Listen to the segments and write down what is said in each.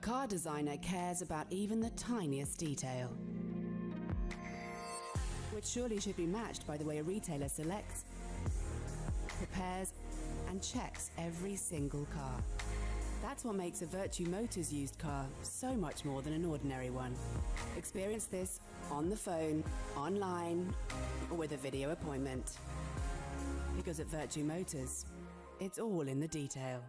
car designer cares about even the tiniest detail, which surely should be matched by the way a retailer selects, prepares and checks every single car. That's what makes a Virtue Motors used car so much more than an ordinary one. Experience this on the phone, online, or with a video appointment. Because at Virtue Motors, it's all in the detail.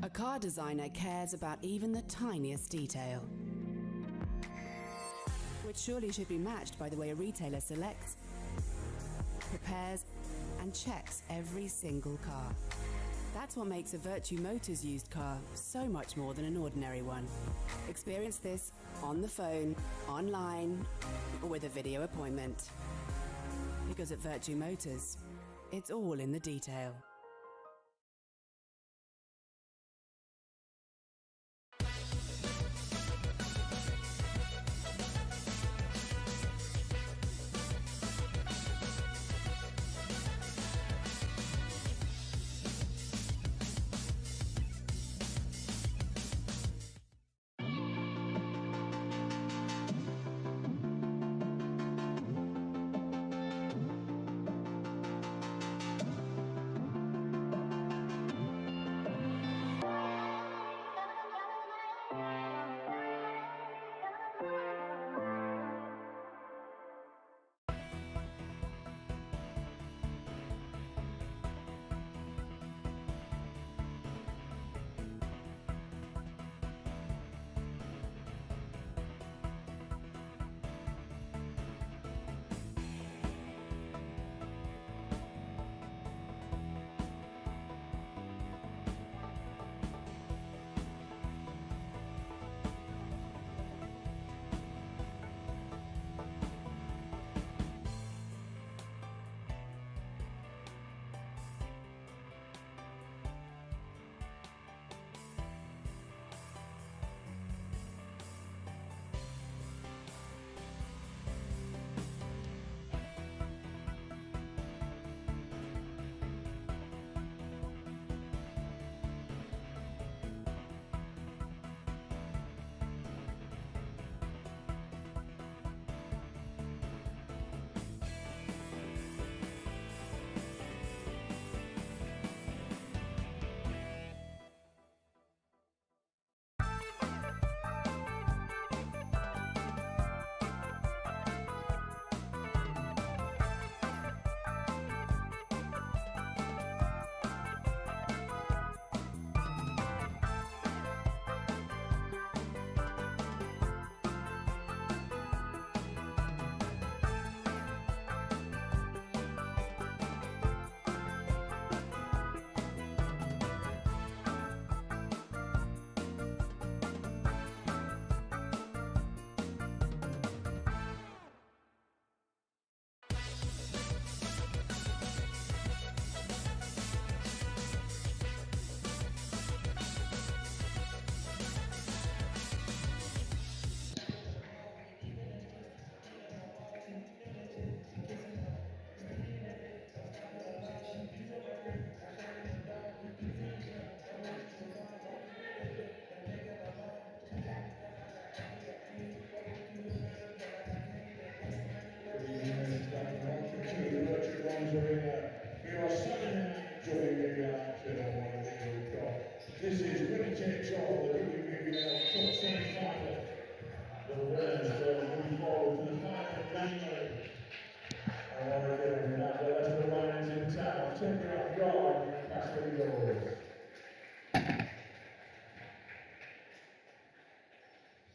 A car designer cares about even the tiniest detail, which surely should be matched by the way a retailer selects, prepares and checks every single car. That's what makes a Virtue Motors used car so much more than an ordinary one. Experience this on the phone, online, or with a video appointment. Because at Virtue Motors, it's all in the detail. of your Newcastle Eagles.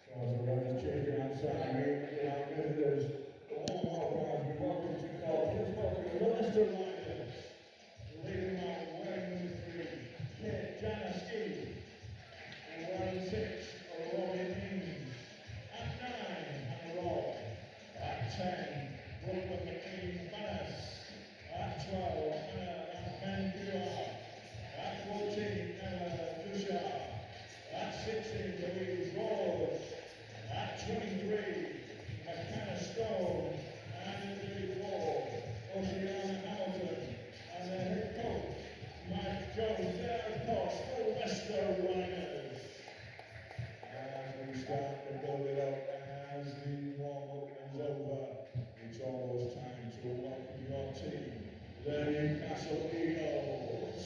So as the runners changing outside, our visitors, the warm-up as we welcome to call. Please welcome the Leicester Riders. Leading on wearing number 3, Kit Janaski. And wearing 6, Robin Eames. At 9, Hannah Robb. At 10, Brooklyn McLean Banas. At 12, Anna Mandua. At 14, Ella Dusha. At 16, Louise Rose. At 23, McKenna Stone. And at 34, Oceana Hamilton. And the head coach, Mike Jones. There, of course, the Leicester Riders. As we start to build it up, as the warm-up is over, it's almost time to welcome your team, the Newcastle Eagles.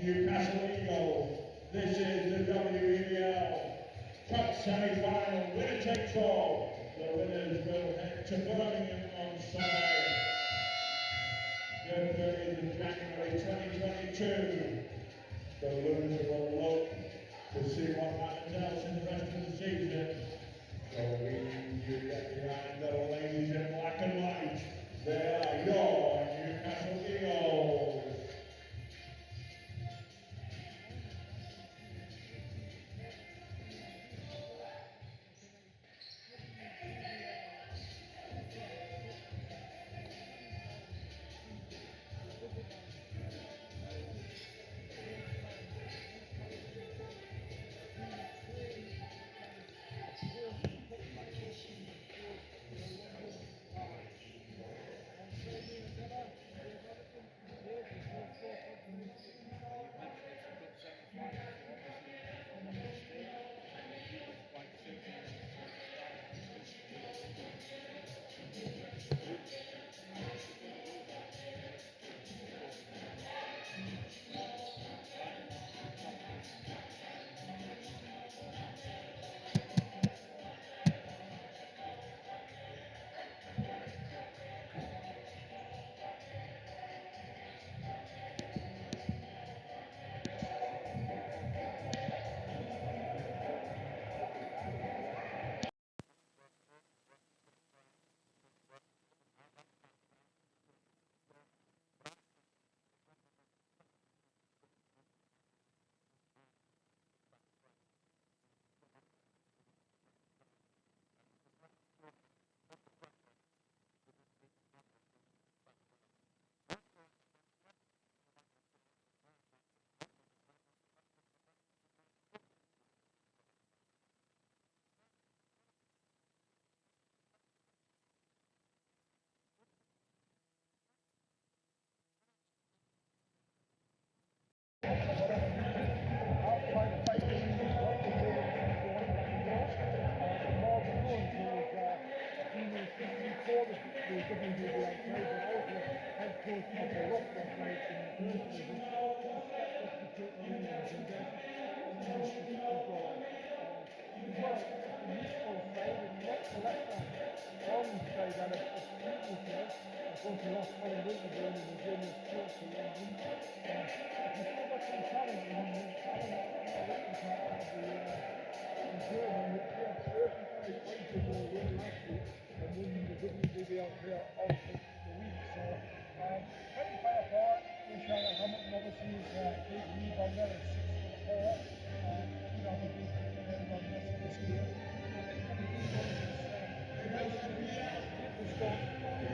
Newcastle Eagles. This is the WBBL Cup Semi Final. Winner takes all. The winners will head to Birmingham on Sunday. 30th of January 2022. The loser will look to see what happens else in the rest of the season. So you get behind the ladies in black and white. They are your Newcastle Eagles.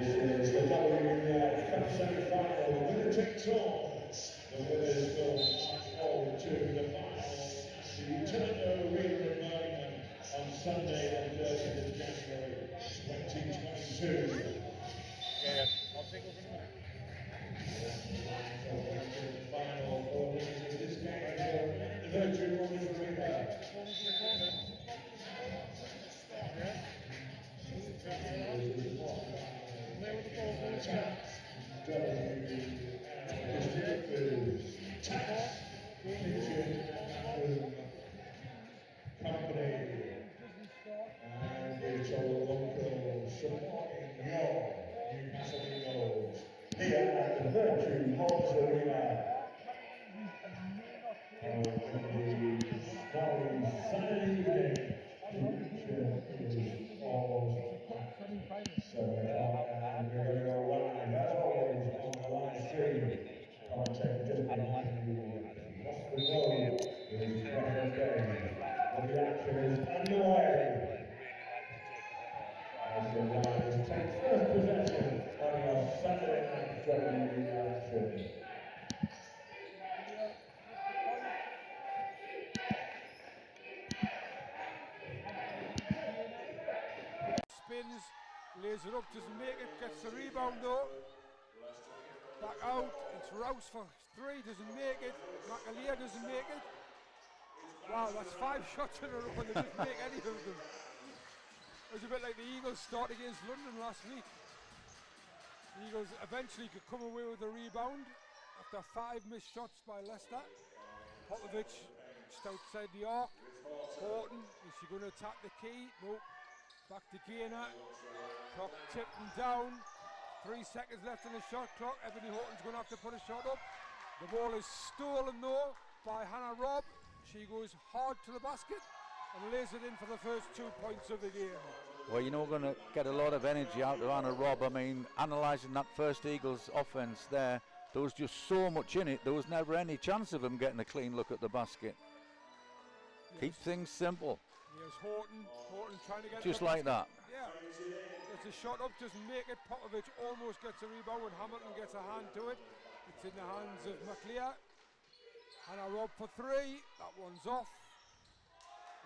This is the WBBL Cup Semi Final. The winner takes all. The winners go on to the final at the Utilita Arena Birmingham on Sunday, the 30th of January 2022. Yeah, I'll take over now. The final for this game, the Virgin Women's Arena. Company and it's all local supporting your Newcastle Eagles here at the Virtue Homes Arena on the starry Saturday evening. The future is almost back. 7 o'clock and we're going to go live as always on the live stream. Contact just across the globe is Reference Day. The action is underway. As the Riders take first possession on your Saturday night WBBL action. Spins, lays it up, doesn't make it, gets the rebound though. Back out, it's Rouse for 3, doesn't make it. McAleer doesn't make it. Wow, that's 5 shots in a row and they didn't make any of them. It was a bit like the Eagles start against London last week. The Eagles eventually could come away with a rebound after 5 missed shots by Leicester. Popovic just outside the arc. Horton, is she going to attack the key? Nope. Back to Gainer. Clock tipping down. 3 seconds left in the shot clock. Ebony Horton's going to have to put a shot up. The ball is stolen though by Hannah Robb. She goes hard to the basket and lays it in for the first 2 points of the game. Well, you know, we're going to get a lot of energy out of Hannah Robb. I mean, analysing that first Eagles offence there was just so much in it. There was never any chance of them getting a clean look at the basket. Yes. Keep things simple. Yes, Horton trying to get just like that. Yeah, it's a shot up, doesn't make it. Popovich almost gets a rebound and Hamilton gets a hand to it. It's in the hands of McLear. Hannah Robb for 3. That one's off.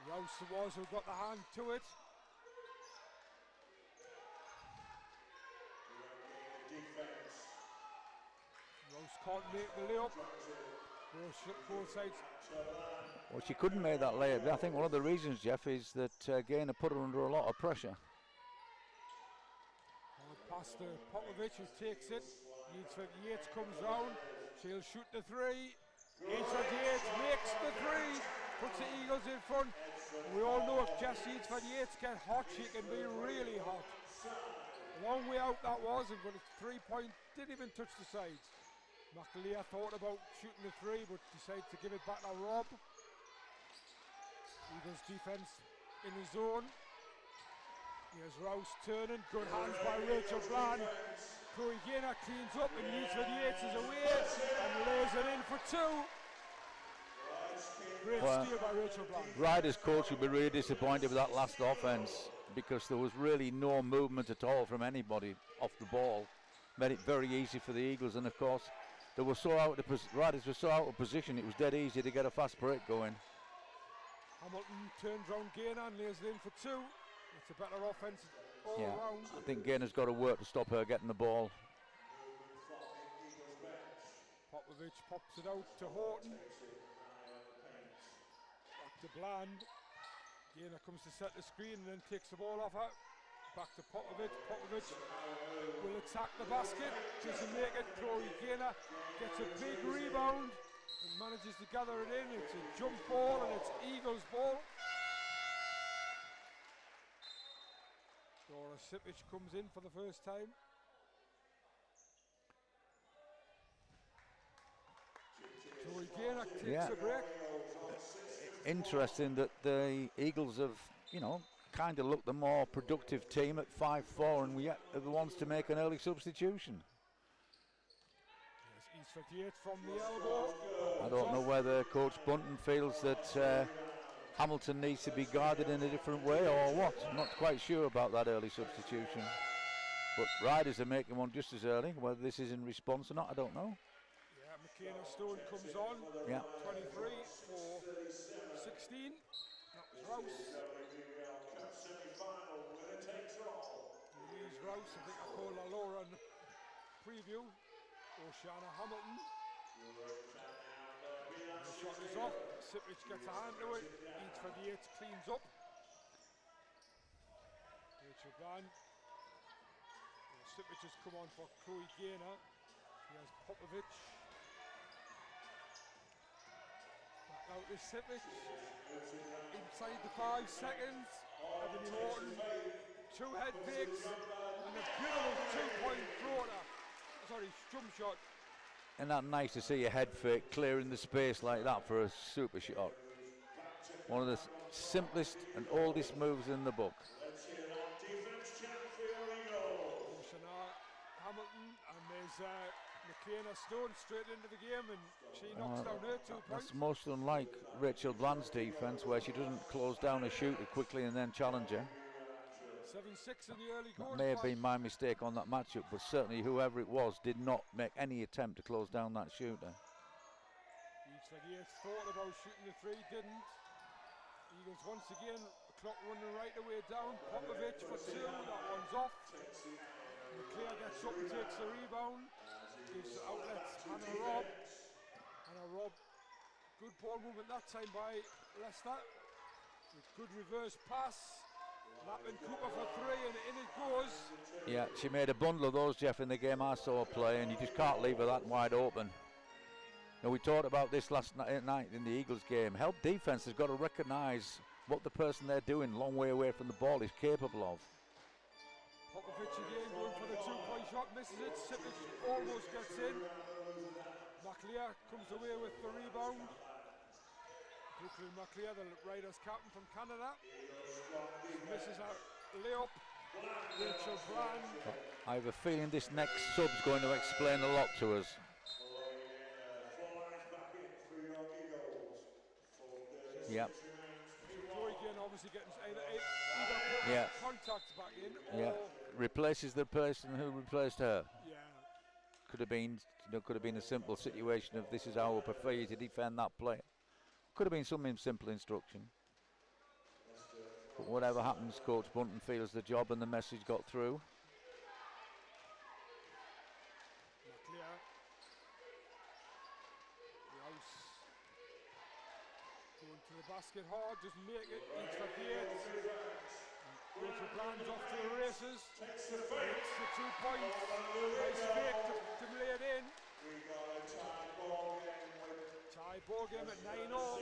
Rouse was who got the hand to it. Rouse can't make the layup. Both sides. Well, she couldn't make that layup. I think one of the reasons, Jeff, is that Gaynor put her under a lot of pressure. Pass to Popovich, who takes it. Yates comes round. She'll shoot the 3. Yates makes the 3. Puts the Eagles in front. We all know if Jess Yates get hot, she can be really hot. Long way out that was, but it's 3-point, didn't even touch the sides. McLear thought about shooting the 3, but decided to give it back to Robb. Eagles defense in the zone. Here's Rouse turning, good hands by Rachel Bland. Chloe Gaynor cleans up and Yates is away and lays it in for 2. Great steal by Rachel Bland. Riders coach will be really disappointed with that last offence because there was really no movement at all from anybody off the ball. Made it very easy for the Eagles, and of course they were so out of Riders were so out of position, it was dead easy to get a fast break going. Hamilton turns round Gaynor and lays it in for 2. It's a better offence all around. I think Gaynor's got to work to stop her getting the ball. Popovich pops it out to Horton. Back to Bland. Gaynor comes to set the screen and then takes the ball off her. Back to Popovich. Popovich will attack the basket. Doesn't make it. Chloe Gaynor gets a big rebound and manages to gather it in. It's a jump ball and it's Eagles ball. Dora Sipich comes in for the first time. Chloe Gaynor takes a break. Interesting that the Eagles have, you know, kind of looked the more productive team at 5-4, and we are the ones to make an early substitution. Yes, East 58 from the elbow. I don't know whether Coach Bunton feels that Hamilton needs to be guarded in a different way or what. I'm not quite sure about that early substitution. But Riders are making one just as early. Whether this is in response or not, I don't know. Yeah, McKenna Stone comes on. Yeah. 23 for 16. That was Rouse. WBBL Cup Semi Final, winner takes all. Louise Rouse, I think I called her Laura in the preview. Oceana Hamilton. The shot is off. Sipich gets a hand to it. Eats for the 8, cleans up. Rachel Bland. Sipich has come on for Chloe Gaynor. Here's Popovich. Back out to Sipich. Inside the 5 seconds. Ebony Horton. 2 head fakes. And a beautiful 2-point floater. Sorry, jump shot. Isn't that nice to see a head fake clearing the space like that for a super shot? One of the simplest and oldest moves in the book. Hamilton, and there's McKenna Stone straight into the game, and she knocks down her 2 points. That's most unlike Rachel Bland's defence, where she doesn't close down a shooter quickly and then challenge her. 7-6 in the early goal. That may have been my mistake on that matchup, but certainly whoever it was did not make any attempt to close down that shooter. Each for the 8 thought about shooting the 3, didn't. Eagles once again, the clock running right away down. Popovich for 2, that one's off. McLear gets up and takes the rebound. Gives the outlets Hannah Robb. Hannah Robb, good ball movement that time by Leicester. With good reverse pass. Lappin Cooper for 3 and in it goes. Yeah, she made a bundle of those, Jeff, in the game I saw her play, and you just can't leave her that wide open. Now, we talked about this last night in the Eagles game. Help defense has got to recognise what the person they're doing long way away from the ball is capable of. Popovic again going for the 2-point shot, misses it. Sipic almost gets in. McLear comes away with the rebound. Brooklyn McLear, the Riders captain from Canada, misses a layup. Rachel Bland. I have a feeling this next sub's going to explain a lot to us. Yep. Chloe again obviously getting either contact back in or replaces the person who replaced her. yeah. Could have been, could have been a simple situation of this is how we prefer you to defend that play. Could have been some simple instruction. But whatever happens, Coach Bunton feels the job and the message got through. McLear. Rouse going to the basket hard, doesn't make it, eats for the 8. Rachel Bland's off to the races. It's the 2 points. Nice fake to lay it in. Tie ball game at 9-all.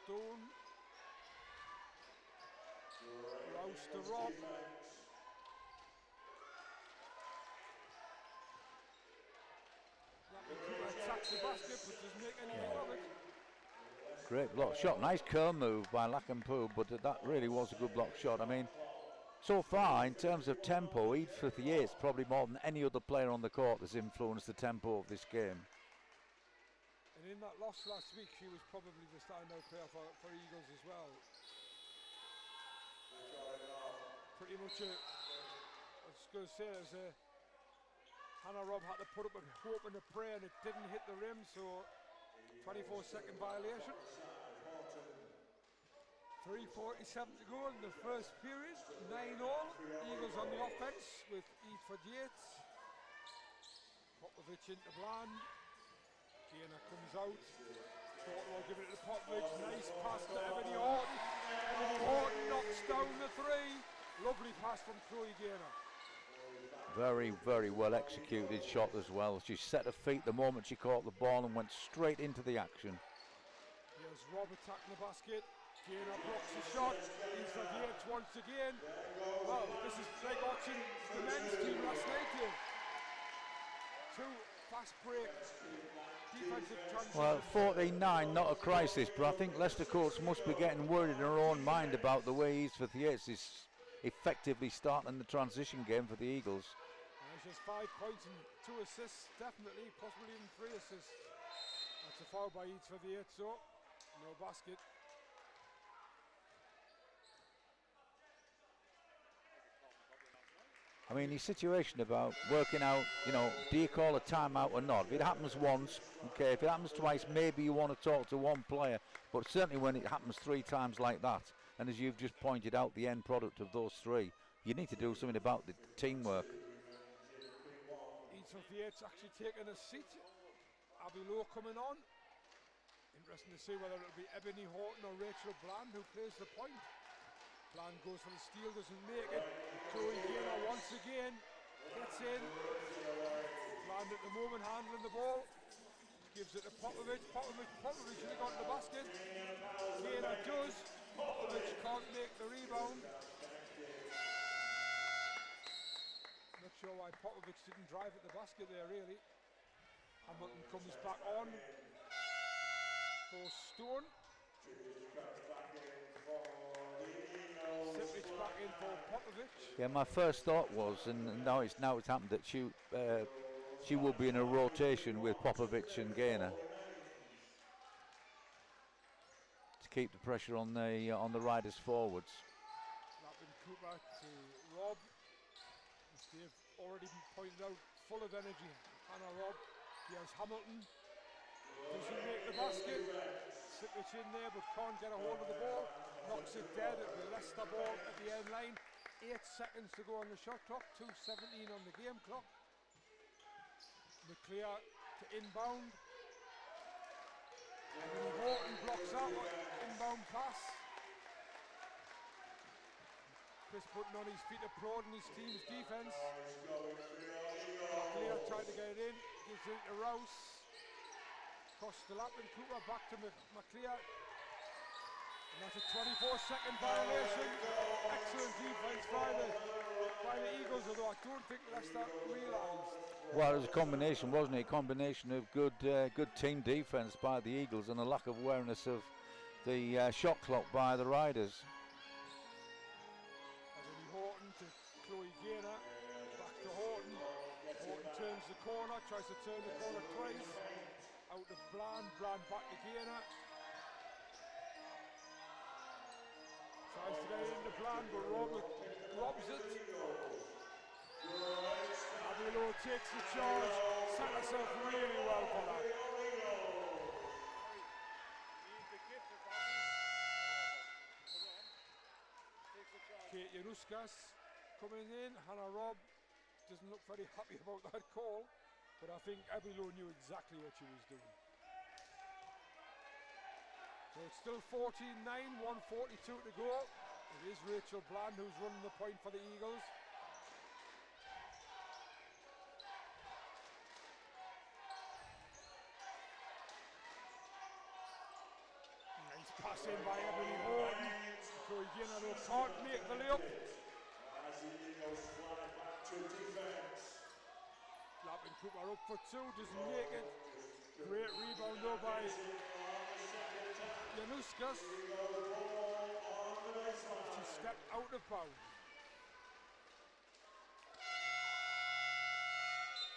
Stone. Rouse to Rob. Attacks the basket but doesn't make anything of it. Great block shot, nice curl move by Lakenpoo, but that really was a good block shot. I mean, so far in terms of tempo, Edith Yates probably more than any other player on the court has influenced the tempo of this game. And in that loss last week, she was probably the standout player for Eagles as well. Pretty much I was going to say, Hannah Robb had to put up a hope and a prayer and it didn't hit the rim, so 24-second violation. 3:47 to go in the first period, 9-all. Eagles on the offense with Edith Yates. Popovic into Bland. Gainer comes out. Thornton giving it to Popovic. Nice pass to Ebony Horton. Ebony Horton knocks down the 3. Lovely pass from Chloe Gainer. Very, very well executed shot as well. She set her feet the moment she caught the ball and went straight into the action. Here's Rob attacking the basket. Gainer blocks the shot. He's for Yates once again. Well, this is like watching the men's team last night here. 2 fast break defensive transitions. Well, 14-9, not a crisis, but I think Leicester coach must be getting worried in her own mind about the way Edith Yates is effectively starting the transition game for the Eagles. There's just 5 points and 2 assists, definitely, possibly even 3 assists. That's a foul by Edith Yates, so no basket. I mean, the situation about working out, do you call a timeout or not? If it happens once, okay, if it happens twice, maybe you want to talk to one player, but certainly when it happens 3 times like that, and as you've just pointed out, the end product of those 3, you need to do something about the teamwork. Edith Yates actually taking a seat. Abby Lowe coming on. Interesting to see whether it'll be Ebony Horton or Rachel Bland who plays the point. Bland goes for the steal, doesn't make it. Chloe Gainer once again gets in. Bland at the moment handling the ball. Gives it to Popovic. Popovic should have got in the basket. Gainer does. Popovic can't make the rebound. Not sure why Popovic didn't drive at the basket there really. Hamilton comes back on for Stone. Sipic back in for Popovic. Yeah, my first thought was, and now it's happened, that she will be in a rotation with Popovic and Gainer to keep the pressure on the Riders forwards. Lapin Cooper to Rob. As Dave already pointed out, full of energy. Hannah Robb. Here's Hamilton. Doesn't make the basket. Sipic in there but can't get a hold of the ball. Knocks it dead at the Leicester ball at the end line. 8 seconds to go on the shot clock. 2:17 on the game clock. McLear to inbound. And then Horton blocks out inbound pass. Chris putting on his feet, applauding his team's defense. McLear trying to get it in. Gives it to Rouse. Across the lap and Cooper back to McLear. And that's a 24-second violation. Excellent defence by the Eagles, although I don't think Leicester realised. Well, it was a combination, wasn't it? A combination of good team defence by the Eagles and a lack of awareness of the shot clock by the Riders. Ebony Horton to Chloe Gaynor, back to Horton. Horton turns the corner, tries to turn the corner twice. Out to Bland back to Gaynor. Tries to get it into Bland, but robs it. Abilo takes the charge, set herself really well for that. Kate Januskas coming in. Hannah Robb doesn't look very happy about that call, but I think Abilo knew exactly what she was doing. So it's still 14-9, 1:42 to go. It is Rachel Bland who's running the point for the Eagles. Nice pass in by Ebony Horton. Chloe Gaynor can't make the layup. Lappin Cooper up for two, doesn't make it. Great rebound though by Januskas. She stepped out of bounds.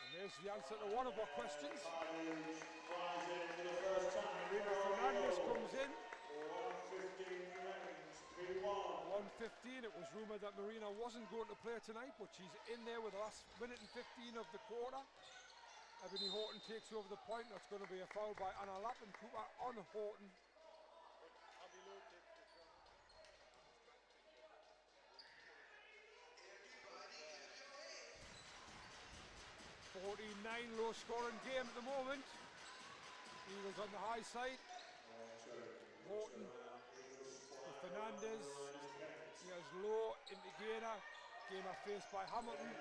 And there's the answer to one of our questions. Marina Fernandez comes in. 1:15. It was rumoured that Marina wasn't going to play tonight, but she's in there with the last minute and 15 of the quarter. Ebony Horton takes over the point. That's going to be a foul by Anna Lappin Cooper on Horton. 49, low scoring game at the moment. Eagles on the high side. Horton with Fernandez. He has low into Gaynor. Gaynor faced by Hamilton.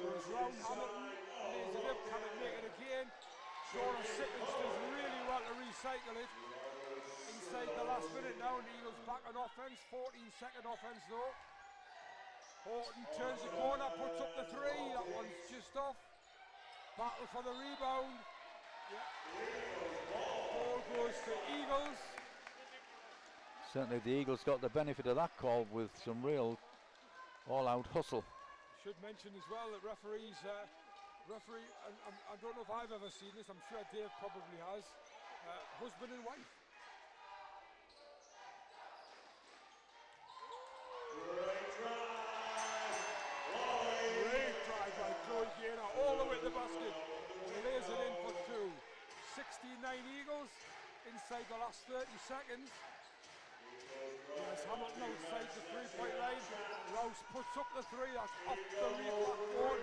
Goes round Hamilton. Lays it up. Can it make it again? Dora Sickens does really well to recycle it. Inside the last minute now, and the Eagles back on offense. 14-second offense though. Horton turns the corner, puts up the three. That one's just off. Battle for the rebound. Yeah. Ball goes to Eagles. Certainly the Eagles got the benefit of that call with some real all-out hustle. Should mention as well that referees, I don't know if I've ever seen this, I'm sure Dave probably has, husband and wife. Great drive by Chloe Gaynor, all the way to the basket. Lays it in for two. 69 Eagles inside the last 30 seconds. Yes, Hamilton outside the three-point line. Rouse puts up the three, that's off the rebound.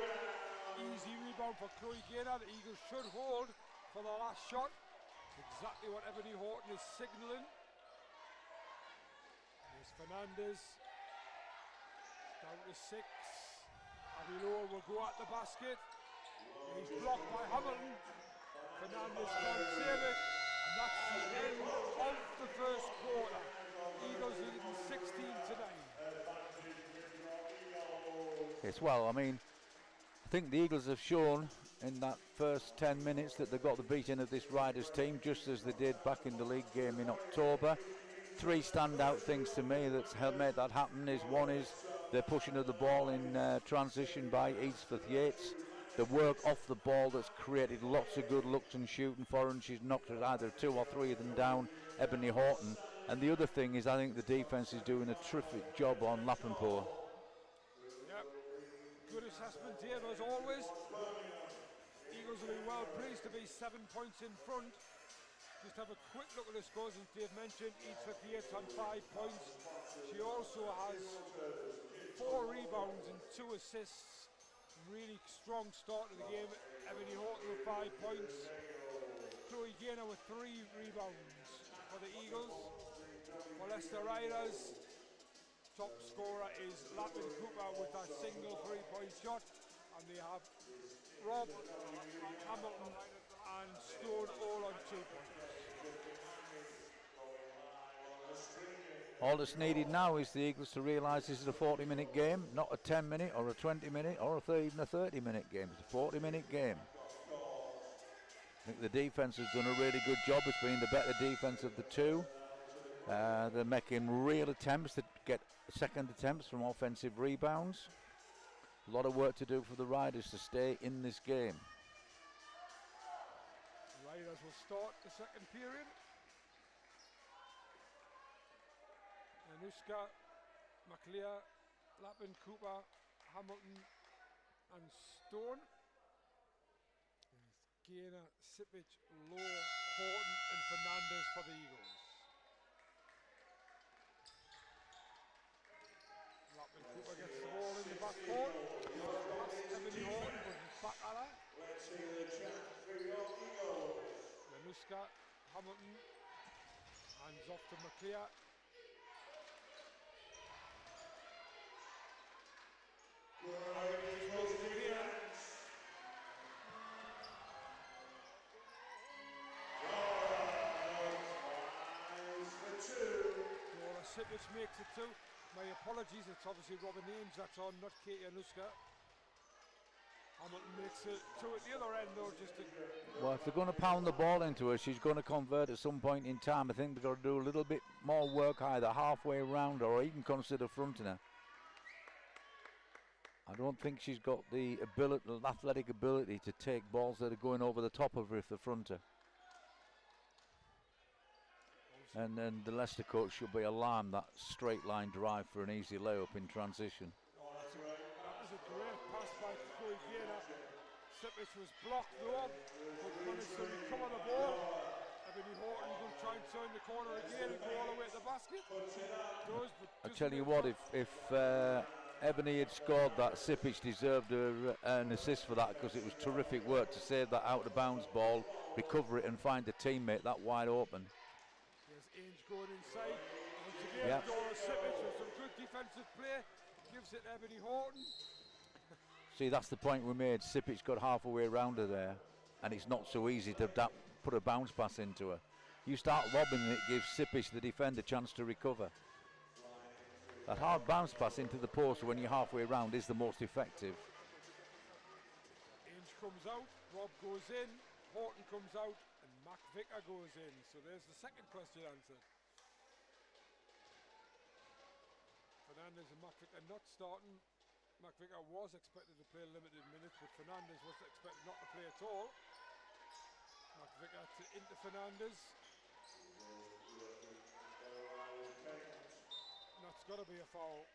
Easy rebound for Chloe Gaynor. The Eagles should hold for the last shot. Exactly what Ebony Horton is signalling. There's Fernandez. Down to 6. Abilor will go at the basket. He's blocked by Hamilton. Fernandez can't save it. And that's the end of the first quarter. Eagles leading 16-9. Yes, well, I mean, I think the Eagles have shown in that first 10 minutes that they got the beating of this Riders team, just as they did back in the league game in October. Three standout things to me that's made that happen is one is the pushing of the ball in transition by Eastforth Yates. The work off the ball that's created lots of good looks and shooting for her, and she's knocked it either 2 or 3 of them down, Ebony Horton. And the other thing is I think the defence is doing a terrific job on Lappenpoor. Yep, good assessment here as always. Eagles will be well pleased to be 7 points in front. Just have a quick look at the scores, as Dave mentioned. Eastforth Yates on 5 points. She also has 4 rebounds and 2 assists. Really strong start to the game. Ebony Horton with 5 points. Chloe Gaynor with 3 rebounds for the Eagles. For Leicester Riders, top scorer is Lappin Cooper with that single 3-point shot. and they have Rob, Hamilton and Stone all on 2 points. All that's needed now is the Eagles to realise this is a 40-minute game, not a 10-minute or a 20-minute or even a 30-minute game. It's a 40-minute game. I think the defence has done a really good job. It's been the better defence of the two. They're making real attempts to get second attempts from offensive rebounds. A lot of work to do for the Riders to stay in this game. Riders will start the second period. Anuska, McLear, Lappin, Cooper, Hamilton and Stone. Gainer, Sipic, Lowe, Horton and Fernandez for the Eagles. Lappin, Cooper gets the ball in the back court. Ebony Horton, but he's back at her. Anuska, Hamilton, hands off to McLear. Sipic makes it 2. My apologies, it's obviously Robin Ames that's on, not Katie Anuska. Hamilton makes it 2 at the other end though, just to... Well, if they're going to pound the ball into her, she's going to convert at some point in time. I think they've got to do a little bit more work either halfway around or even consider fronting her. I don't think she's got the ability, the athletic ability to take balls that are going over the top of her if they front her. And then the Leicester coach should be alarmed that straight line drive for an easy layup in transition. Oh, that was a great pass by Chloe Gainer. Sipic was blocked though, but managed to recover the ball. Ebony Horton will try and turn the corner again and go all the way to the basket. I tell you what, if Ebony had scored that, Sipic deserved an assist for that because it was terrific work to save that out of bounds ball, recover it and find a teammate that wide open. Ainge going inside. Once again, Dora Sipic with some good defensive play. Gives it Ebony Horton. See, that's the point we made. Sipic's got half a way around her there, and it's not so easy to put a bounce pass into her. You start lobbing and it gives Sipic, the defender, a chance to recover. That hard bounce pass into the post when you're halfway around is the most effective. Ainge comes out, Rob goes in, Horton comes out, and Mac Vicker goes in. So there's the second question answered. Fernandez and Mac Vicker not starting. Mac Vicker was expected to play limited minutes, but Fernandez was expected not to play at all. Mac Vicker into Fernandez. That's got to be a foul.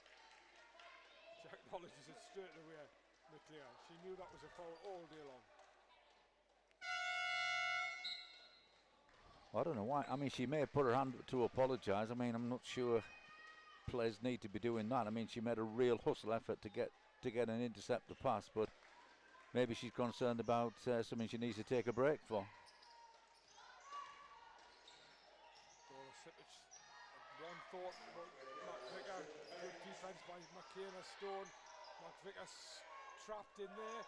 She acknowledges it straight away, McLear. She knew that was a foul all day long. I don't know why. I mean, she may have put her hand up to apologise. I mean, I'm not sure players need to be doing that. I mean, she made a real hustle effort to get an interceptor pass, but maybe she's concerned about something she needs to take a break for. Dora Sipic, one thought about Mac Vicker. Good defence by McKenna Stone. Mac Vicker trapped in there.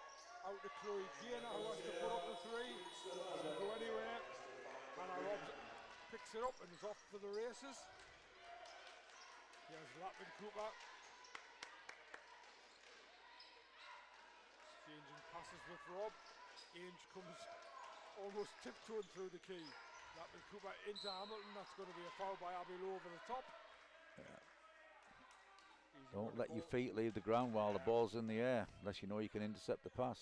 Out to Chloe Gainer, who has to put up the three. Doesn't go anywhere. Hannah Robbs picks it up and is off for the races. Here's Lappin Cooper. Exchanging passes with Rob. Ainge comes almost tiptoeing through the key. Lappin Cooper into Hamilton. That's going to be a foul by Abby Lowe over the top. Yeah. Don't let your feet leave the ground while the ball's in the air, unless you know you can intercept the pass.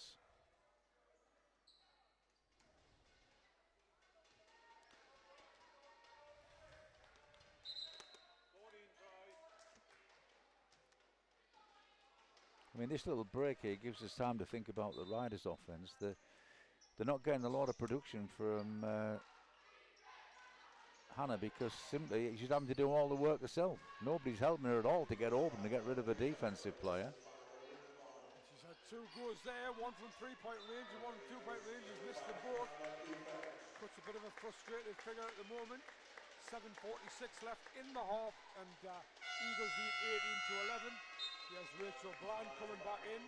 I mean, this little break here gives us time to think about the Riders' offense. They're not getting a lot of production from Hannah because simply she's having to do all the work herself. Nobody's helping her at all to get open, to get rid of a defensive player. She's had 2 goals there, one from 3-point range and one from 2-point range. She's missed them both. Puts a bit of a frustrated figure at the moment. 7:46 left in the half, and Eagles lead 18-11. Here's Rachel Bland coming back in.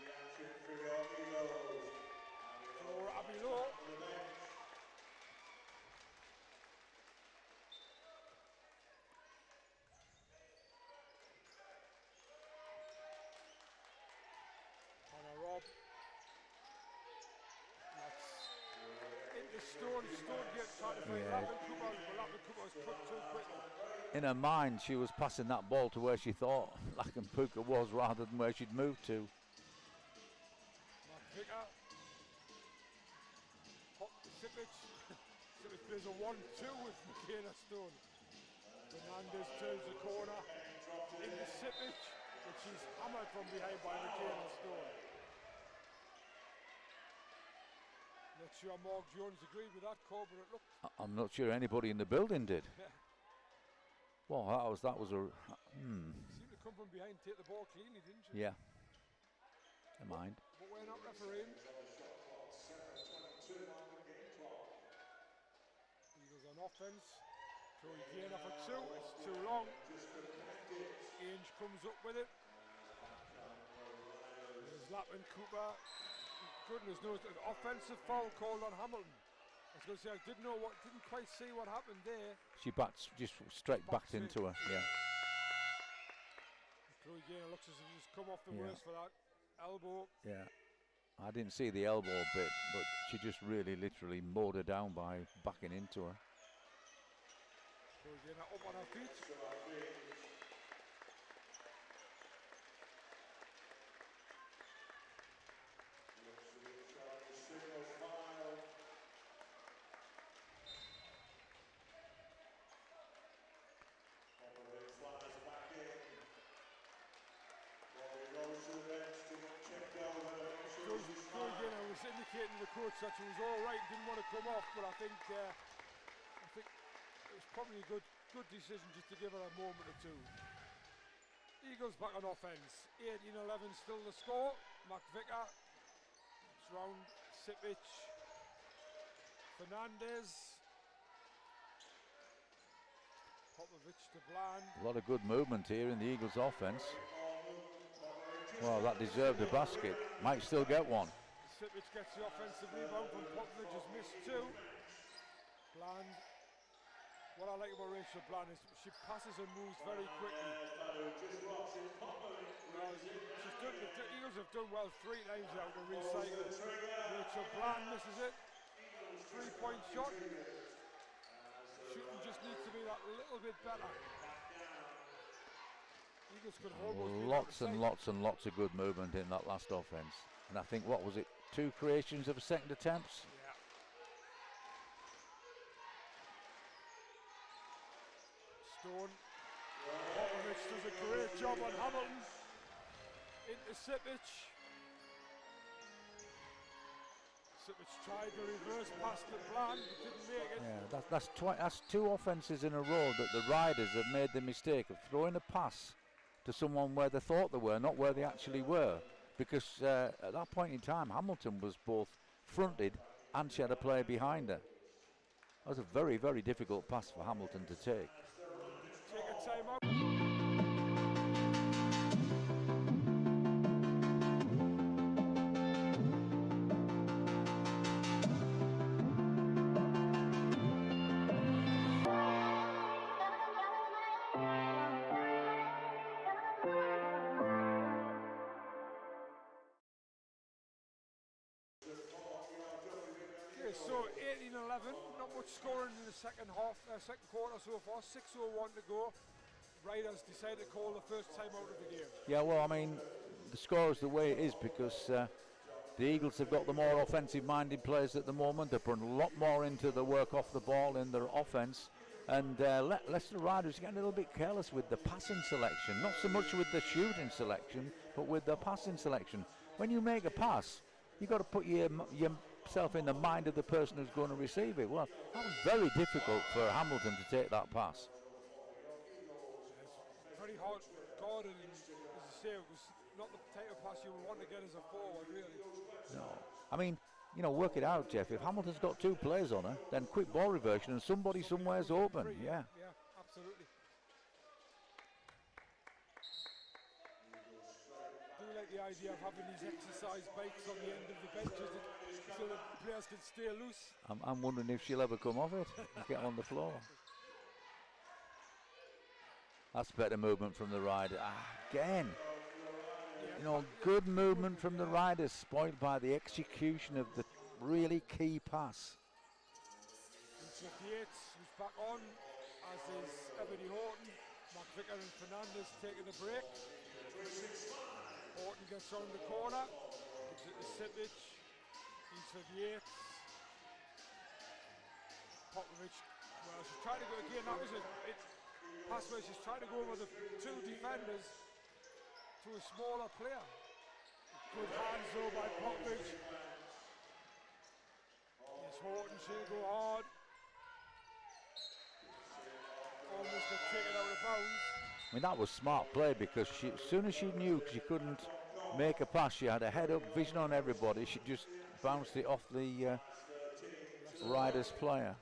Stone trying to find Lappin Cooper, but Lappin Cooper was cut too quickly. In her mind, she was passing that ball to where she thought Lappin Cooper was rather than where she'd moved to. Mark Vicker. Sipic. Sipic plays a 1-2 with McKenna Stone. Fernandez turns the corner into Sipic, but she's hammered from behind by McKenna Stone. Not sure Mark Jones agreed with that call, but it looked... I'm not sure anybody in the building did. Well, that was a... Seemed to come from behind, take the ball cleanly, didn't she? Yeah. Never mind. But we're not refereeing. Eagles on offense. Chloe Gainer for 2. It's too long. Ainge comes up with it. There's Lappin Cooper. Goodness knows, an offensive foul called on Hamilton. I was going to say, I didn't quite see what happened there. She just straight backed into her, yeah. Chloe Gainer looks as if he's come off the worst for that elbow. Yeah. I didn't see the elbow bit, but she just really literally mowed her down by backing into her. Chloe Gainer up on her feet. Indicating to the coach that she was all right, didn't want to come off, but I think it was probably a good decision just to give her a moment or two. Eagles back on offense. 18-11 still the score. McVicker, it's round Sipic, Fernandez, Popovic to Bland. A lot of good movement here in the Eagles offense. Well, that deserved a basket. Might still get one. Sipic gets the offensive rebound from Popovic, has missed 2. Bland. What I like about Rachel Bland is she passes and moves very quickly. The Eagles have done well 3 times now to recycle. Rachel Bland misses it. 3-point shot. Shooting just needs to be that little bit better. Eagles could almost lots and lots of good movement in that last offense. And I think, what was it, 2 creations of second attempts? Yeah. Stone. Popovic does a great job on Hamilton. Into Sipic. Sipic tried the reverse pass to Bland, but didn't make it. Yeah, that's 2 offences in a row that the Riders have made the mistake of throwing a pass to someone where they thought they were, not where they actually were. Because at that point in time, Hamilton was both fronted and she had a player behind her. That was a very, very difficult pass for Hamilton to take. Take a timeout. So 18-11, not much scoring in the second quarter so far, 6:01 to go. Riders decided to call the first time out of the game. Yeah, well, I mean, the score is the way it is because the Eagles have got the more offensive-minded players at the moment. They're putting a lot more into the work off the ball in their offense. And Leicester Riders getting a little bit careless with the passing selection. Not so much with the shooting selection, but with the passing selection. When you make a pass, you've got to put yourself in the mind of the person who's going to receive it. Well, that was very difficult for Hamilton to take that pass. It's very hard guarded, and as you say, it was not the type of pass you would want to get as a forward, really. No. I mean, you know, work it out, Jeff. If Hamilton's got 2 players on her, then quick ball reversion and somebody somewhere's open. Free, yeah, absolutely. I do like the idea of having these exercise bikes on the end of the benches so that players can stay loose. I'm wondering if she'll ever come off it and get on the floor. That's better movement from the Riders. Again, you know, good movement from the Riders, spoiled by the execution of the really key pass. Yates was back on, as is Ebony Horton. McVicker and Fernandez taking the break. Horton gets on the corner, gives it to Sipic. He's for Yates. Popovic, well, she's trying to go again. That was a pass where she's trying to go over the two defenders to a smaller player. Good hands though by Popovic. Yes, Horton, she'll go hard. Almost got taken out of bounds. I mean, that was smart play, because as soon as she knew she couldn't make a pass, she had a head up vision on everybody. She just bounced it off the Riders player.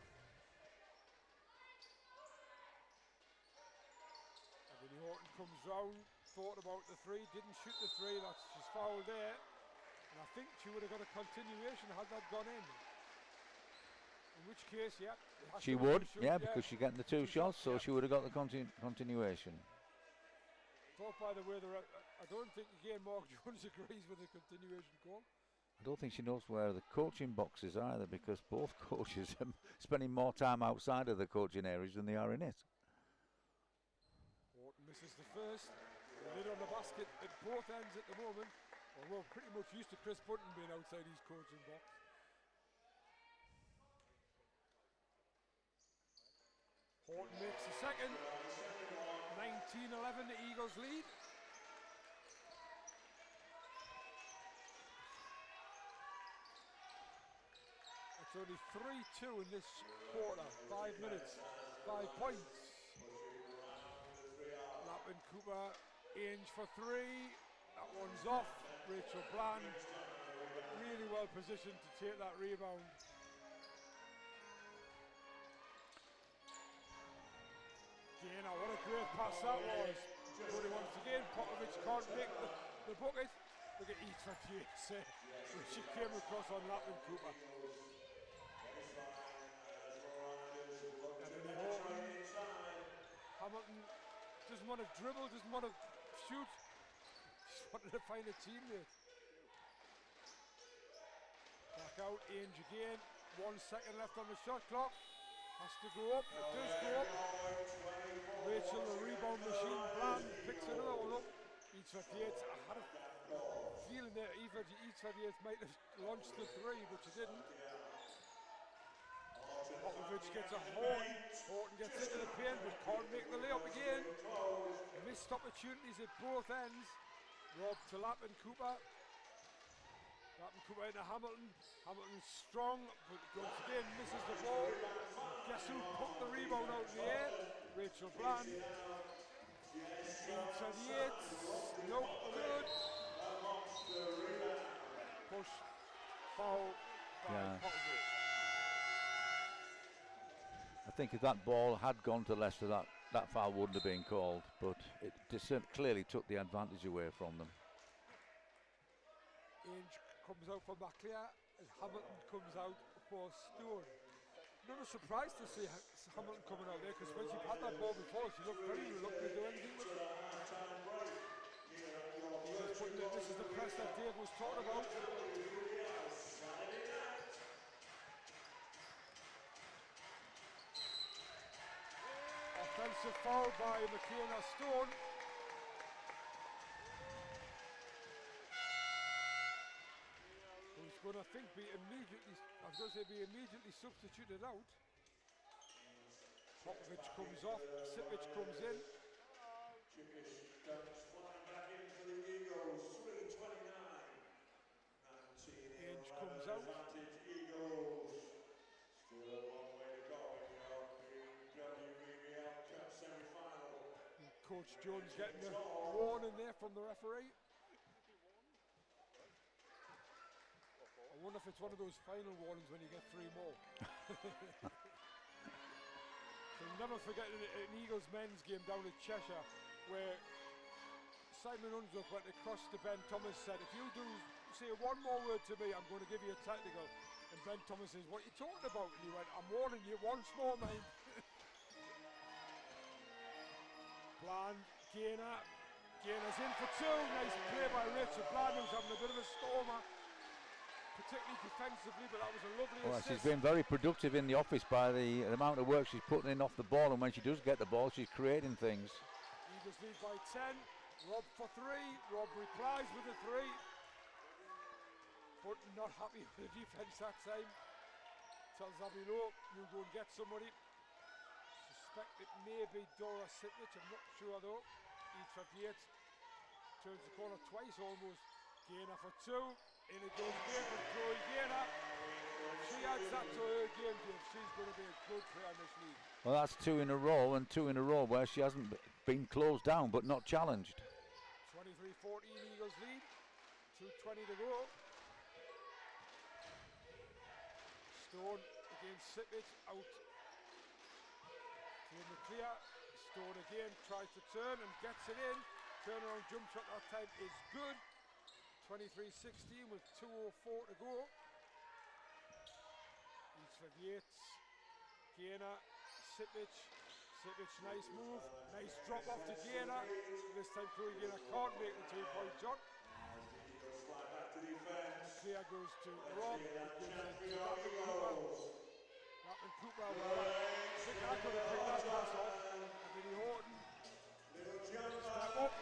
Ebony Horton comes round, thought about the three, didn't shoot the three. She's fouled there. And I think she would have got a continuation had that gone in. In which case, yeah. She would, yeah, because she's getting the two shots, so she would have got the continuation. Thought, by the way, I don't think again Mark Jones agrees with the continuation call. I don't think she knows where the coaching box is either, because both coaches are spending more time outside of the coaching areas than they are in it. Horton misses the first. The lid on the basket at both ends at the moment. Well, we're pretty much used to Chris Button being outside his coaching box. Horton makes the second. 19-11, the Eagles lead. It's only 3-2 in this quarter. 5 minutes, 5 points. Lappin Cooper, Ainge for three. That one's off. Rachel Bland really well positioned to take that rebound. Gainer, what a great pass that was. Cody once again, Popovic can't make the bucket. Look at each for Yates when she came across on Lappin Cooper. Ebony Horton. Hamilton doesn't want to dribble, doesn't want to shoot. Just wanted to find a teammate. Back out, Ainge again. 1 second left on the shot clock. Has to go up, it does go up. Rachel, the rebound machine, Bland picks another one up. Each for Yates. I had a feeling that each for Yates might have launched the three, but she didn't. Popovic gets a Horton. Horton gets into the paint, but can't make the layup again. Missed opportunities at both ends. Rob to Lappin Cooper. Lappin Cooper into Hamilton. Hamilton's strong, but once again misses the ball. Guess who put the rebound out in the air? Rachel Bland. Each for Yates. Nope, good. Push, foul by Popovic. I think if that ball had gone to Leicester, that foul wouldn't have been called, but it clearly took the advantage away from them. Ainge comes out for McLear and Hamilton comes out for Stone. Not a surprise to see Hamilton coming out there, because when she had that ball before, she looked very reluctant to do anything with it. This is the press that Dave was talking about. Offensive foul by McKenna Stone. Who's going to be immediately substituted out. Popovic comes off, Sipic comes in. Ainge comes out. Still a long way to go in the WBBL Cup Semi Final. Coach Jones getting a warning there from the referee. I wonder if it's one of those final warnings when you get 3 more. So never forget an Eagles men's game down at Cheshire where Simon Unsworth went across to Ben Thomas, said, if you do say one more word to me, I'm going to give you a technical. And Ben Thomas says, what are you talking about? And he went, I'm warning you once more, mate. Bland, Gainer. Gainer's in for 2. Nice play by Rachel Bland, who's having a bit of a stormer. particularly defensively, but that was a lovely Well, assist. she's been very productive in the office by the amount of work she's putting in off the ball, and when she does get the ball, she's creating things. Eagles lead by 10. Rob for 3. Rob replies with a 3. But not happy with the defence that time. Tells Abby, no, you go and get somebody. Suspect it may be Dora Sitwich, I'm not sure though. E38 turns the corner twice almost. Gainer for 2. In it goes Gainer for Chloe Gainer. She adds that to her game, Dave. She's going to be a good player in this league. Well, that's 2 in a row, and 2 in a row where she hasn't been closed down but not challenged. 23-14 Eagles lead. 2:20 to go. Stone against Sitwich, out to the clear. Stone again tries to turn and gets it in. Turnaround jump shot that time is good. 23-16 with 2:04 to go. Each for Yates, Gainer, Sitwich. Sitwich, nice move, nice drop off to Gainer. This time Chloe Gainer can't make the 2-point shot. Clear goes to Rob, gives it to Rapin Cooper. Rapin Cooper will pick that, could have picked that pass off. And Vinnie Horton, step up,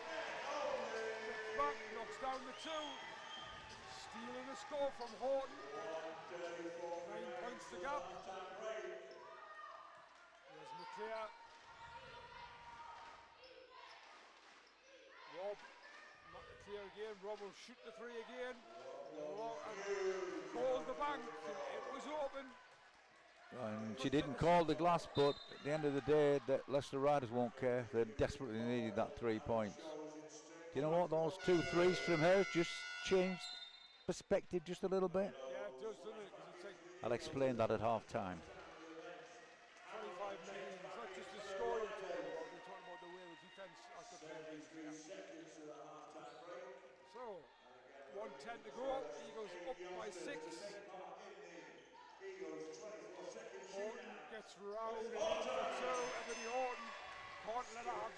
gets back, knocks down the 2. Stealing the score from Horton. 9 points to gap. There's McClear. Rob. Clear again, Rob will shoot the 3 again. And called the bank, it was open. And she didn't call the glass, but at the end of the day, the Leicester Riders won't care. They desperately needed that 3 points. Do you know what? Those 2 threes from her just changed perspective just a little bit. Yeah, it does, doesn't it? 'Cause it's like I'll explain that at half time. 25-19. It's not just the score you're talking about. We're talking about the way the defence has to play. So, 1:10 to go. Eagles up by 6. Horton gets round in for 2. Ebony Horton can't let her have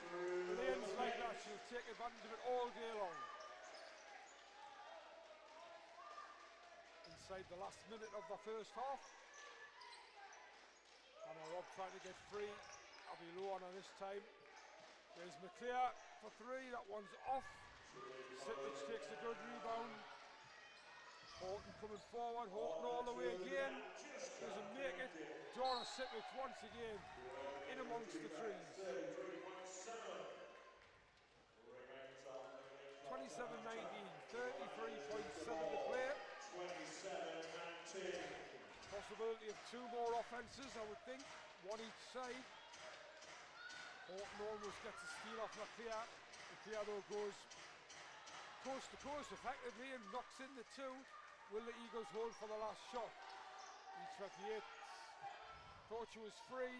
lanes like that. She'll take advantage of it all day long. Inside the last minute of the first half. And Rob trying to get free. I'll be low on her this time. There's McClear for 3. That one's off. Sitwich takes a good rebound. Horton coming forward. Horton all the way again. Doesn't make it. Dora Sitwich once again in amongst the trees. 27-19. 33.7 to play. Possibility of 2 more offences, I would think. 1 each side. Horton almost gets a steal off McClear. McClear though goes coast to coast effectively and knocks in the 2. Will the Eagles hold for the last shot? Each 58 thought she was free,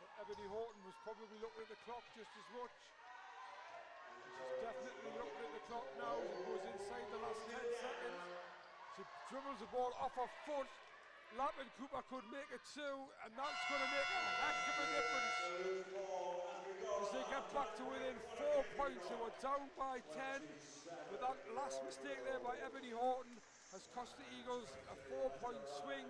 but Ebony Horton was probably looking at the clock just as much. She's definitely looking at the clock now as it goes inside the last 10 seconds. She dribbles the ball off her foot. Lapin Cooper could make it 2, and that's going to make a heck of a difference. As they get back to within 4 points, they were down by 10. But that last mistake there by Ebony Horton has cost the Eagles a 4-point swing,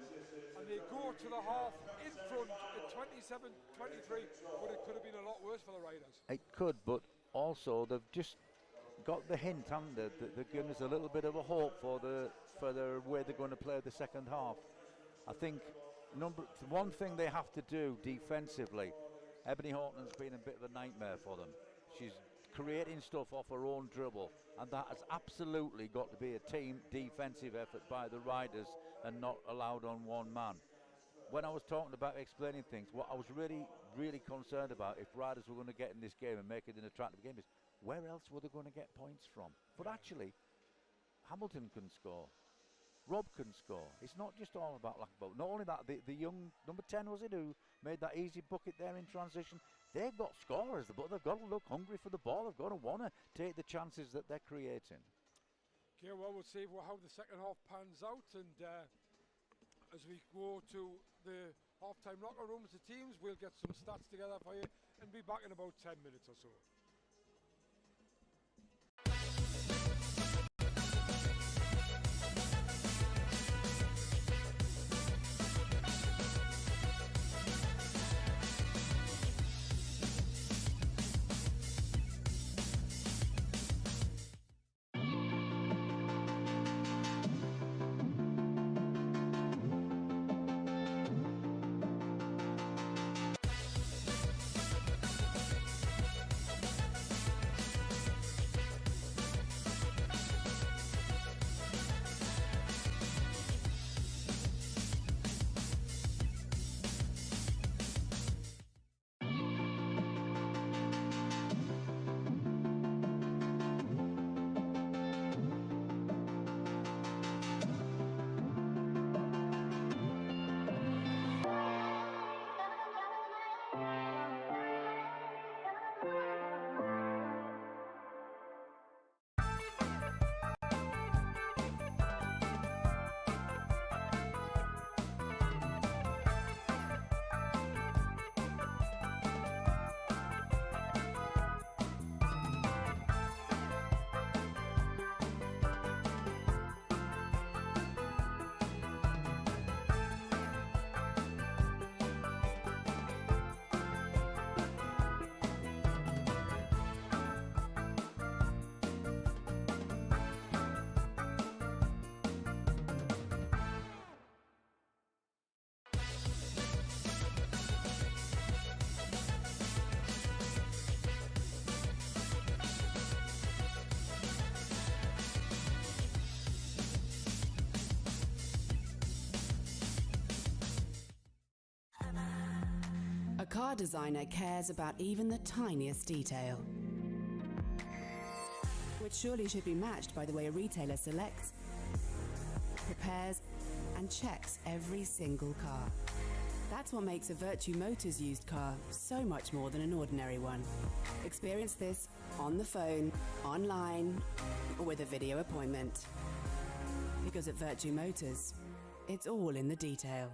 and they go to the half in front at 27-23, but it could have been a lot worse for the Riders. It could, but also they've just got the hint, haven't they? They're giving us a little bit of a hope for the way they're going to play the second half. I think one thing they have to do defensively, Ebony Horton's been a bit of a nightmare for them. She's creating stuff off her own dribble, and that has absolutely got to be a team defensive effort by the Riders and not allowed on one man. When I was talking about explaining things, what I was really, really concerned about if Riders were going to get in this game and make it an attractive game is where else were they going to get points from? But actually, Hamilton can score. Rob can score. It's not just all about Blackbolt. Not only that, the young number 10 was it who made that easy bucket there in transition. They've got scorers, but they've got to look hungry for the ball. They've got to want to take the chances that they're creating. Okay, well, we'll see how the second half pans out, and as we go to the half-time locker rooms, the teams, we'll get some stats together for you and be back in about 10 minutes or so. car designer cares about even the tiniest detail, which surely should be matched by the way a retailer selects, prepares, and checks every single car. That's what makes a Virtue Motors used car so much more than an ordinary one. Experience this on the phone, online, or with a video appointment. Because at Virtue Motors, it's all in the detail.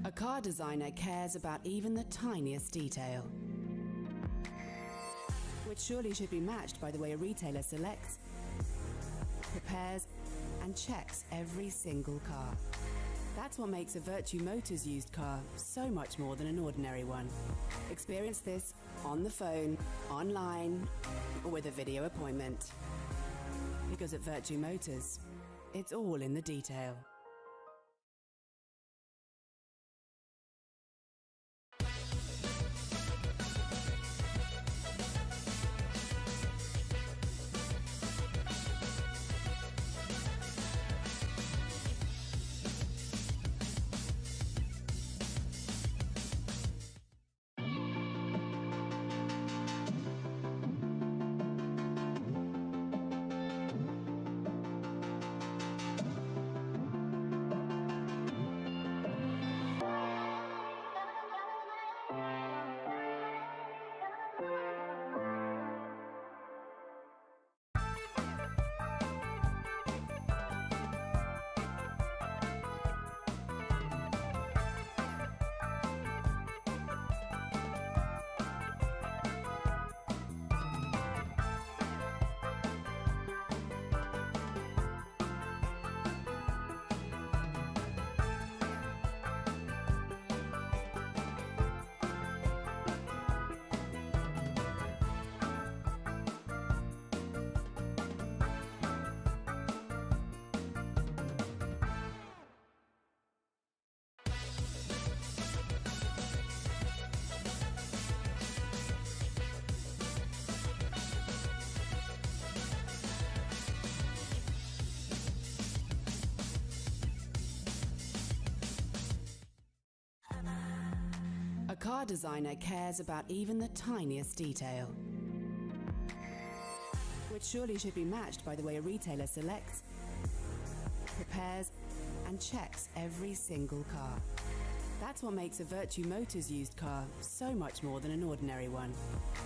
A car designer cares about even the tiniest detail, which surely should be matched by the way a retailer selects, prepares, and checks every single car. That's what makes a Virtue Motors used car so much more than an ordinary one. Experience this on the phone, online, or with a video appointment. Because at Virtue Motors, it's all in the detail. A car designer cares about even the tiniest detail, which surely should be matched by the way a retailer selects, prepares, and checks every single car. That's what makes a Virtue Motors used car so much more than an ordinary one.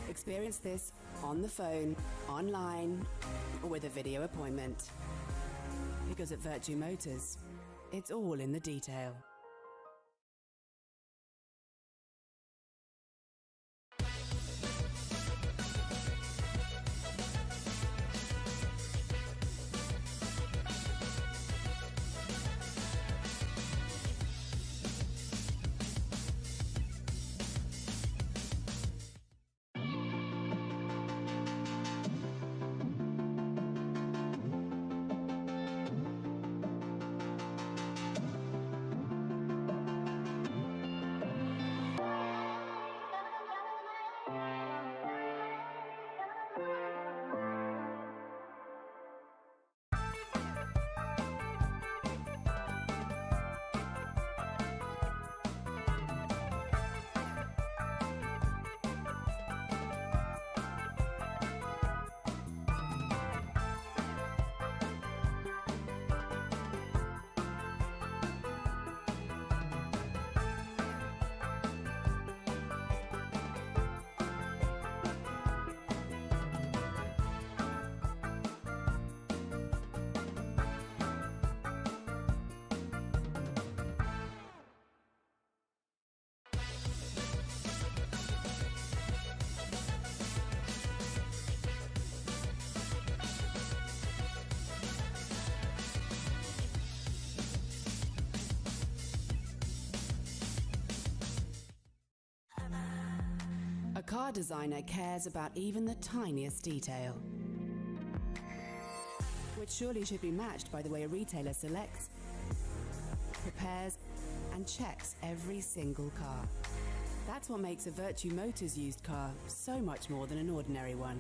Experience this on the phone, online, or with a video appointment. Because at Virtue Motors, it's all in the detail. car designer cares about even the tiniest detail, which surely should be matched by the way a retailer selects, prepares, and checks every single car. That's what makes a Virtue Motors used car so much more than an ordinary one.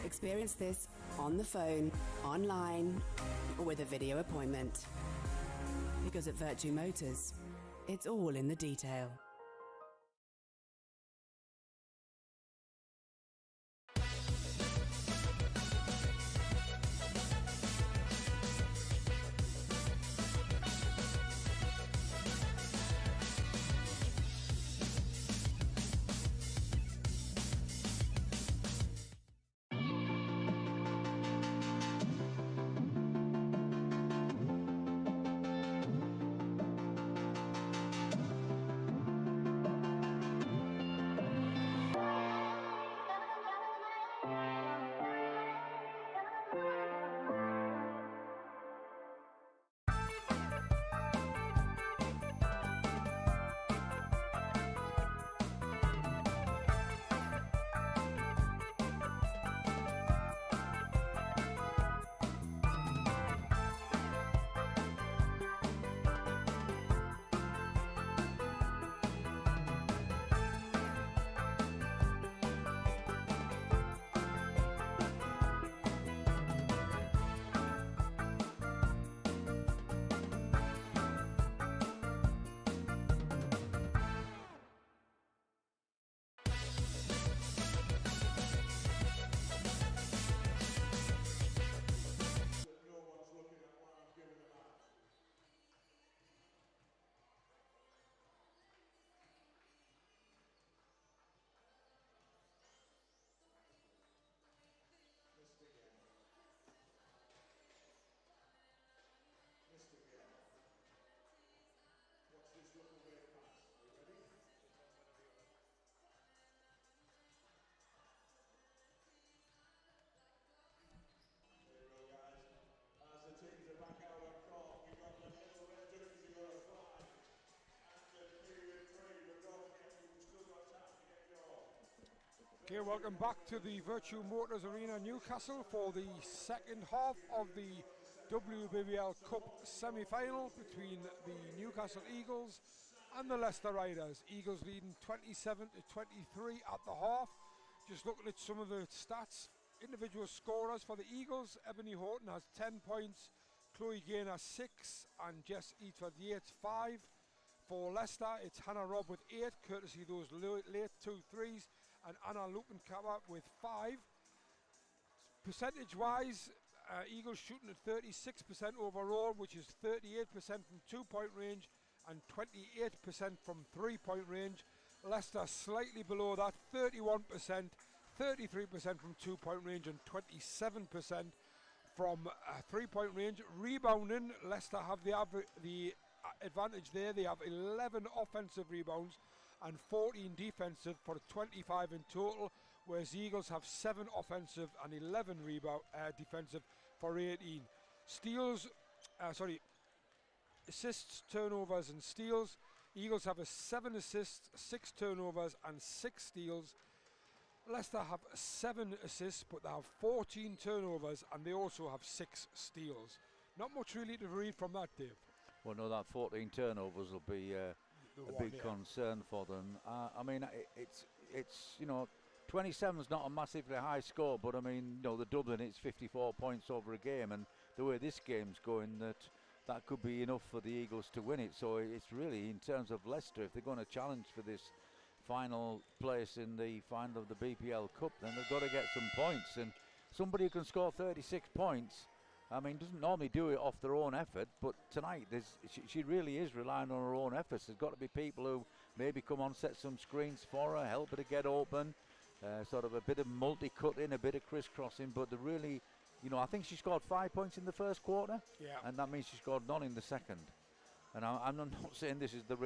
Experience this on the phone, online, or with a video appointment. Because at Virtue Motors, it's all in the detail. Okay, welcome back to the Virtue Motors Arena Newcastle for the second half of the WBBL Cup Semi Final between the Newcastle Eagles and the Leicester Riders. Eagles leading 27-23 at the half. Just looking at some of the stats, individual scorers for the Eagles, Ebony Horton has 10 points, Chloe Gain has 6, and Jess Eatford Yates 5. For Leicester, it's Hannah Robb with 8, courtesy of those late 2 threes, and Anna Lupenkapper with 5. Percentage-wise, Eagles shooting at 36% overall, which is 38% from 2-point range and 28% from 3-point range. Leicester slightly below that, 31%, 33% from 2-point range and 27% from 3-point range. Rebounding, Leicester have the advantage there. They have 11 offensive rebounds and 14 defensive for 25 in total, whereas the Eagles have 7 offensive and 11 defensive for 18. Assists, turnovers and steals. Eagles have 7 assists, 6 turnovers and 6 steals. Leicester have 7 assists, but they have 14 turnovers and they also have 6 steals. Not much really to read from that, Dave. Well, no, that 14 turnovers will be a big concern for them. I mean, it's 27's not a massively high score, but I mean, the Dublin, it's 54 points over a game, and the way this game's going, that could be enough for the Eagles to win it. So it's really, in terms of Leicester, if they're going to challenge for this final place in the final of the BBL Cup, then they've got to get some points. And somebody who can score 36 points, I mean, doesn't normally do it off their own effort, but tonight she really is relying on her own efforts. There's got to be people who maybe come on, set some screens for her, help her to get open, sort of a bit of multi-cutting, a bit of crisscrossing, but the really, I think she scored 5 points in the first quarter, and that means she scored none in the second. And I'm not saying this is the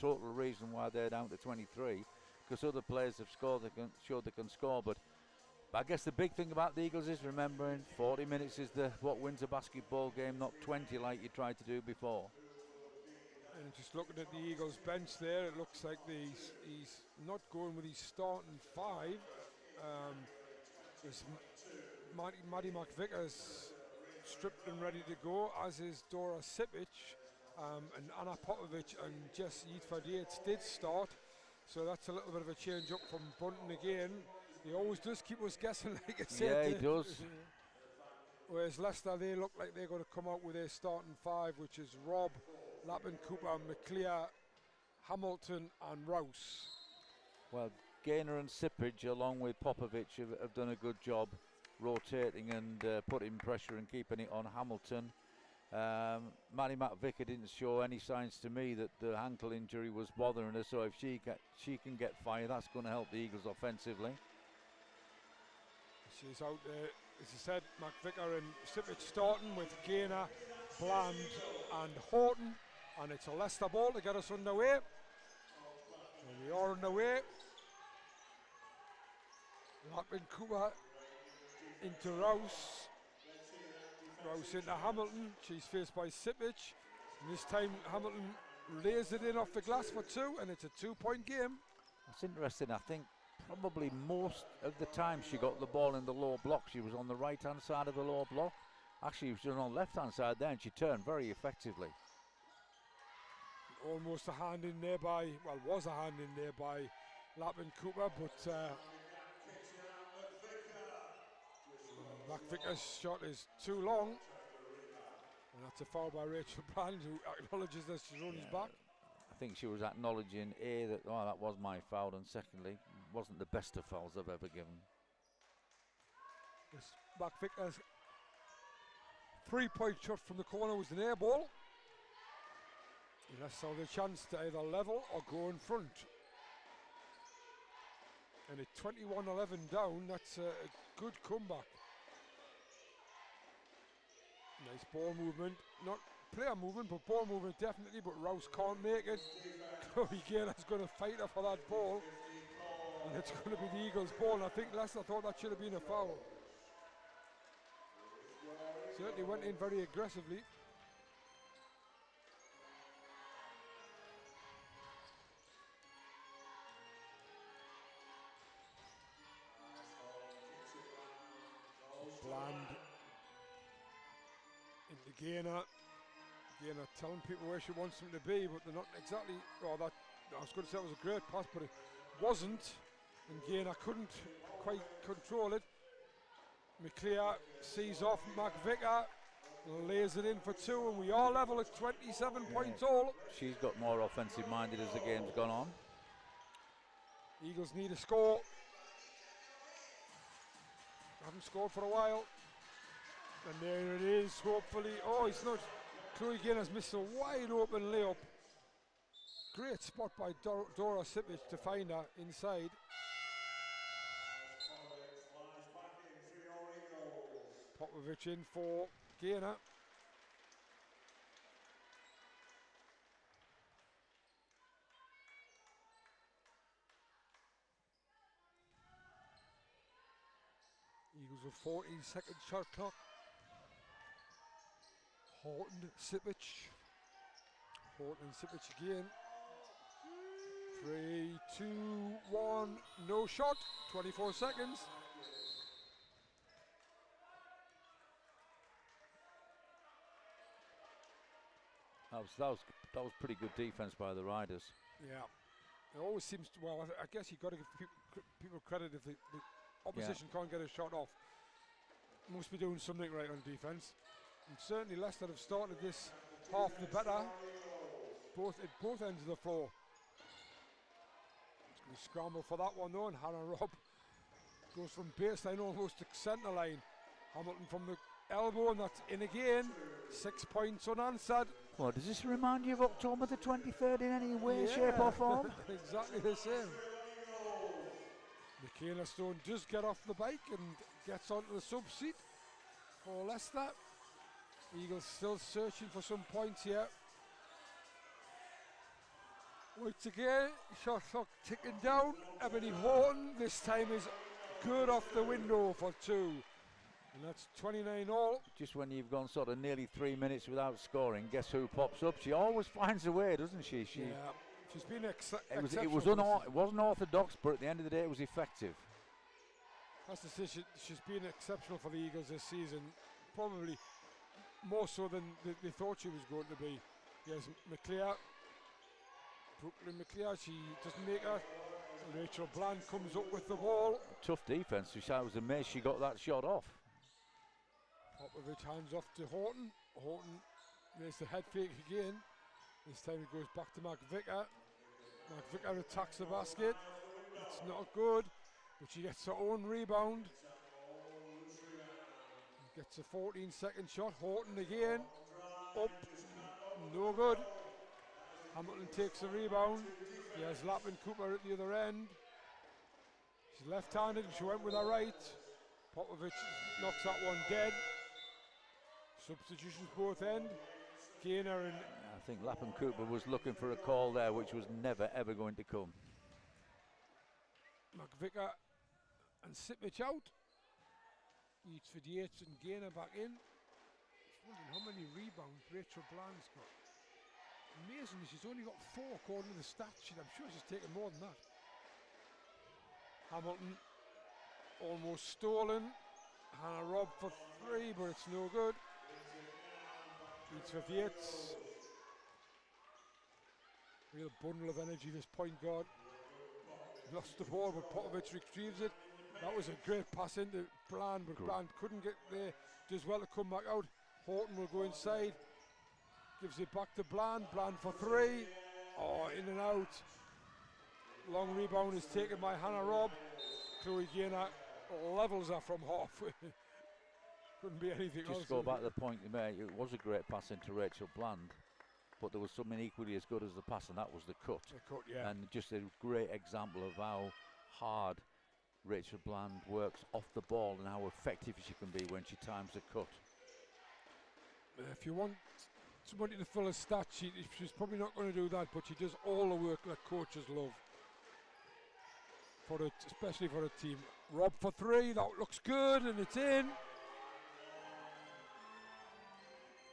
total reason why they're down to 23, because other players have scored, showed they can score, but I guess the big thing about the Eagles is remembering 40 minutes is what wins a basketball game, not 20 like you tried to do before. And just looking at the Eagles bench there, it looks like he's not going with his starting 5. It's Maddie McVicker's stripped and ready to go, as is Dora Sipic, and Anna Popovic and Jess Yitfadietz did start. So that's a little bit of a change up from Bunton again. He always does keep us guessing, like I said. Yeah, he does. Whereas Leicester, they look like they're going to come out with their starting 5, which is Robb, Lappin, Cooper, McClear, Hamilton and Rouse. Well, Gaynor and Sippage, along with Popovic, have done a good job rotating and putting pressure and keeping it on Hamilton. Maddie McVicker didn't show any signs to me that the ankle injury was bothering her, so if she can get fire, that's going to help the Eagles offensively. She's out there, as I said, McVicker and Sipic starting with Gaynor, Bland and Horton, and it's a Leicester ball to get us underway. And we are underway. Lappin Cooper into Rouse. Rouse into Hamilton. She's faced by Sipic. And this time Hamilton lays it in off the glass for 2, and it's a 2-point game. That's interesting. I think probably most of the time she got the ball in the low block, she was on the right hand side of the low block. Actually, she was on the left hand side there, and she turned very effectively. Almost a hand in there by, well, was a hand in there by Lappin Cooper, but McVicker's shot is too long. And that's a foul by Rachel Brand, who acknowledges that she's on his back. I think she was acknowledging A, that that was my foul, and secondly, wasn't the best of fouls I've ever given. This McVicker's 3-point shot from the corner was an air ball. Leicester have a chance to either level or go in front. And at 21-11 down, that's a good comeback. Nice ball movement, not player movement, but ball movement definitely, but Rouse can't make it. Chloe Gaynor's going to fight her for that ball. And it's going to be the Eagles' ball, and I think Leicester thought that should have been a foul. Certainly went in very aggressively. Bland into Gaynor. Gaynor telling people where she wants them to be, but they're not exactly. Oh, that I was going to say it was a great pass, but it wasn't. And Gaynor couldn't quite control it. McClear sees off McVicker, lays it in for 2, and we are level at 27 points all. She's got more offensive minded as the game's gone on. Eagles need a score. Haven't scored for a while. And there it is, hopefully. Oh, it's not. Chloe Gaynor's missed a wide open layup. Great spot by Dora Sipic to find her inside. Popovic in for Gaynor. Eagles with 14-second shot clock. Horton, Sipic. Horton and Sipic again. 3, 2, 1, no shot. 24 seconds. That was pretty good defense by the Riders. Yeah, it always seems to, well, I guess you've got to give people credit if the opposition can't get a shot off. Must be doing something right on defense. And certainly Leicester have started this half the better, at both ends of the floor. We scramble for that one though, and Hannah Robb goes from baseline almost to centre line. Hamilton from the elbow, and that's in again. 6 points unanswered. Well, does this remind you of October the 23rd in any way, shape or form? Exactly the same. Michaela Stone does get off the bike and gets onto the sub seat for Leicester. Eagles still searching for some points here. Once again, shot clock ticking down. Ebony Horton this time is good off the window for 2. And that's 29-all. Just when you've gone sort of nearly 3 minutes without scoring, guess who pops up? She always finds a way, doesn't she? Yeah, she's been it wasn't orthodox, but at the end of the day, it was effective. Has to say she's been exceptional for the Eagles this season, probably more so than they thought she was going to be. Yes, Brooklyn McLeod, she doesn't make her. Rachel Bland comes up with the ball. Tough defence. I was amazed she got that shot off. Popovich hands off to Horton. Horton makes the head fake again. This time it goes back to McVicker. McVicker attacks the basket. It's not good, but she gets her own rebound. Gets a 14-second shot. Horton again. Up. No good. Hamilton takes the rebound. He has Lappin Cooper at the other end. She's left-handed and she went with her right. Popovich knocks that one dead. Substitutions both end. Gainer and... I think Lappin Cooper was looking for a call there, which was never, ever going to come. McVicker and Sipich out. Each for Yates and Gainer back in. Just wondering how many rebounds Rachel Bland's got. Amazingly, she's only got 4 according to the stats sheet. I'm sure she's taken more than that. Hamilton almost stolen. Hannah Robb for 3, but it's no good. Each for Yates. Real bundle of energy, this point guard. Lost the ball, but Popovich retrieves it. That was a great pass into Bland, but Bland couldn't get there. Does well to come back out. Horton will go inside. Gives it back to Bland. Bland for 3. Oh, in and out. Long rebound is taken by Hannah Robb. Chloe Gainer levels her from halfway. Couldn't be anything else. Just go back to the point you made. It was a great pass into Rachel Bland, but there was something equally as good as the pass, and that was the cut. The cut, yeah. And just a great example of how hard Rachel Bland works off the ball and how effective she can be when she times a cut. If you want somebody to fill a stat sheet, she's probably not going to do that, but she does all the work that coaches love. Especially for a team. Rob for 3, that looks good, and it's in.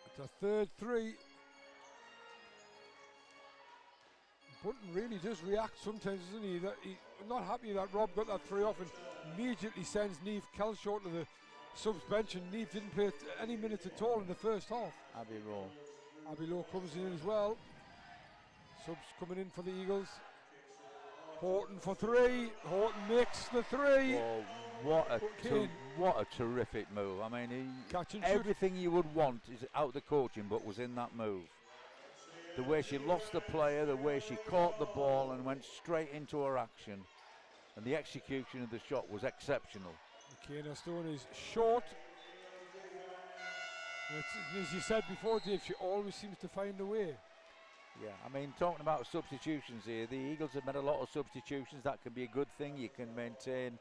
It's a third 3. Bunton really does react sometimes, doesn't he? He's not happy that Rob got that 3 off and immediately sends Niamh Kelshaw to the subs bench, and Niamh didn't play any minutes at all in the first half. Abby Lowe comes in as well. Subs coming in for the Eagles. Horton for 3. Horton makes the 3. Well, what a terrific move. I mean, Catch and everything you would want is out the coaching, but was in that move. The way she lost the player, the way she caught the ball and went straight into her action, and the execution of the shot was exceptional. Michaela Stone is short. As you said before, Dave, she always seems to find a way. Yeah, I mean, talking about substitutions here, the Eagles have made a lot of substitutions. That can be a good thing. You can maintain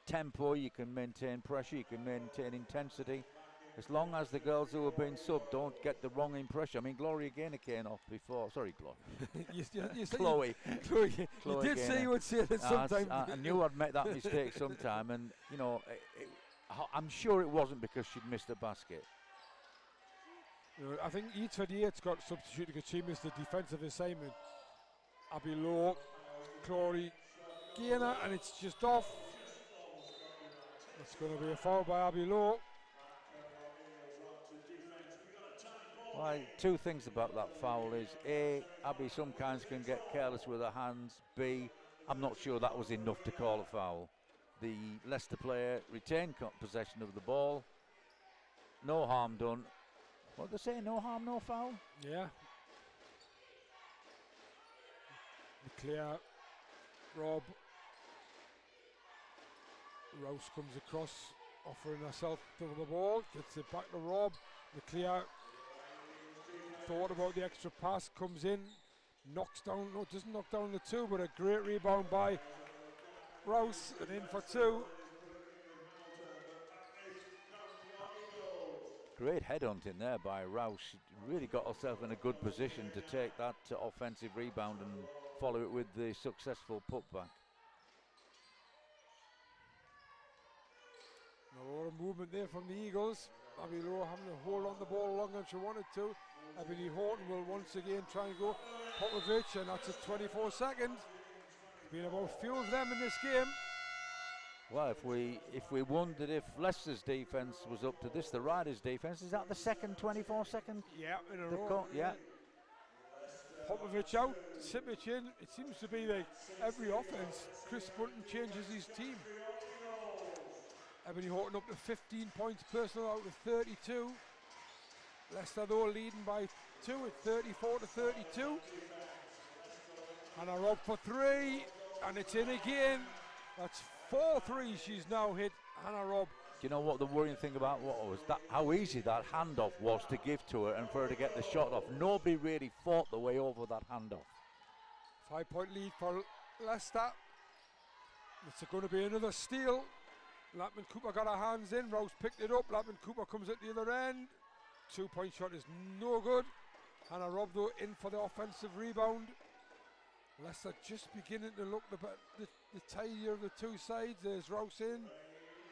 tempo, you can maintain pressure, you can maintain intensity. As long as the girls who have been subbed don't get the wrong impression. I mean, Gloria Gaynor came off before. Sorry, Gloria. Chloe. You did say you would say that sometime. I knew I'd make that mistake sometime, and you know, I'm sure it wasn't because she'd missed a basket. I think each for the Yates got substituted because she missed the defensive assignment. Abby Lowe, Chloe Gaynor, and it's just off. That's going to be a foul by Abby Lowe. Well, 2 things about that foul is A, Abby sometimes can get careless with her hands. B, I'm not sure that was enough to call a foul. The Leicester player retained possession of the ball. No harm done. What they say, no harm, no foul? Yeah. Clear. Rob. Rouse comes across, offering herself to the ball. Gets it back to Rob. Clear. Thought about the extra pass, comes in, knocks down, no, doesn't knock down the 2, but a great rebound by Rouse, and in for 2. Great headhunting there by Rouse. She really got herself in a good position to take that offensive rebound and follow it with the successful putback. Now A lot of movement there from the Eagles. Abby Lowe having to hold on the ball longer than she wanted to. Ebony Horton will once again try and go. Popovich, and that's at 24 seconds. Been about a few of them in this game. Well, if we wondered if Leicester's defence was up to this, the Riders' defence, is that the second 24-second? Yeah, in a they've row. got? Yeah. Popovich out, Sipic in. It seems to be like every offence, Chris Bunton changes his team. Ebony Horton up to 15 points personal out of 32. Leicester though leading by 2 at 34 to 32. Hannah Robb for 3, and it's in again. That's 4 threes she's now hit, Hannah Robb. Do you know what the worrying thing about what was that? How easy that handoff was to give to her and for her to get the shot off. Nobody really fought the way over that handoff. 5-point lead for Leicester. It's going to be another steal. Lapman Cooper got her hands in. Rouse picked it up. Lapman Cooper comes at the other end. 2-point shot is no good. Hannah Robb though in for the offensive rebound. Leicester just beginning to look the tidier of the two sides. There's Rouse in.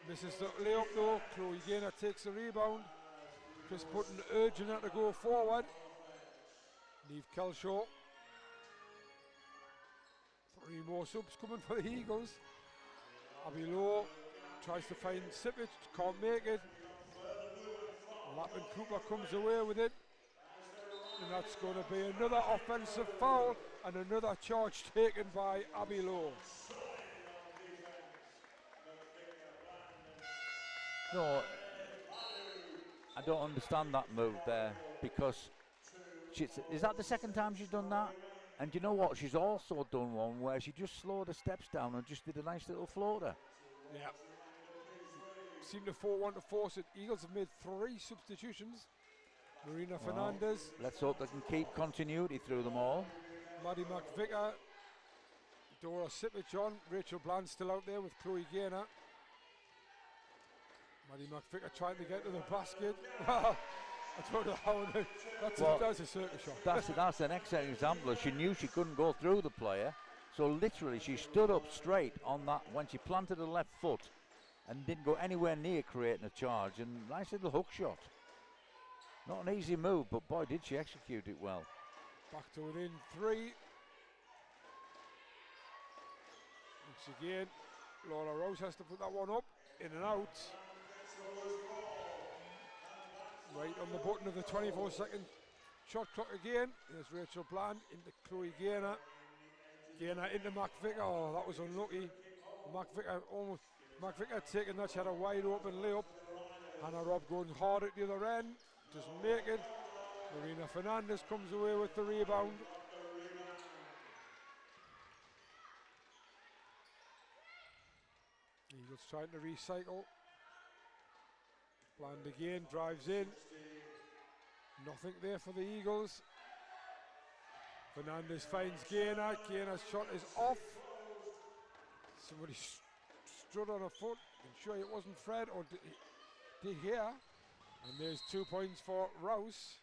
Misses the layup though. Chloe Gaynor takes the rebound. Chris Button urging her to go forward. Neve Kelshaw. 3 more subs coming for the Eagles. Abby Lowe tries to find Sipic, can't make it. Lapman Cooper comes away with it. And that's going to be another offensive foul and another charge taken by Abby Lowe. No, I don't understand that move there, because is that the second time she's done that? And you know what? She's also done one where she just slowed her steps down and just did a nice little floater. Yeah. Seemed to want to force it. Eagles have made 3 substitutions. Marina Fernandez. Let's hope they can keep continuity through them all. Maddie McVicker. Dora Sipic on. Rachel Bland still out there with Chloe Gaynor. Maddie McVicker trying to get to the basket. I don't know how. That's a circus shot. That's an excellent example. She knew she couldn't go through the player, so literally she stood up straight on that when she planted her left foot and didn't go anywhere near creating a charge. And nice little hook shot. Not an easy move, but boy, did she execute it well. Back to within 3. Once again, Laura Rose has to put that one up. In and out. Right on the button of the 24-second shot clock again. There's Rachel Bland into Chloe Gaynor. Gaynor into McVicker. Oh, that was unlucky. McVicker taking that. She had a wide open layup. Hannah Robb going hard at the other end. Doesn't make it. Marina Fernandez comes away with the rebound. Eagles trying to recycle. Bland again, drives in. Nothing there for the Eagles. Fernandez finds Gaynor. Gaynor's shot is off. Somebody stood on her foot. I'm sure it wasn't Fred or did here. And there's 2 points for Rouse.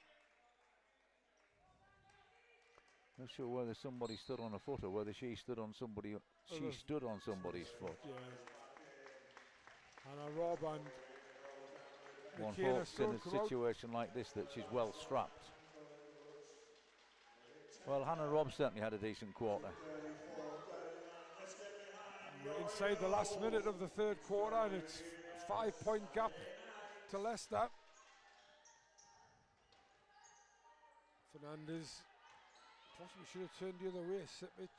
Not sure whether somebody stood on a foot or whether she stood on somebody. She stood on somebody's foot. Yeah. Hannah Robb and one hopes in a situation like this that she's well strapped. Well, Hannah Robb certainly had a decent quarter. We're inside the last minute of the 3rd quarter, and it's 5-point gap to Leicester. Fernandez possibly should have turned the other way. Sipic.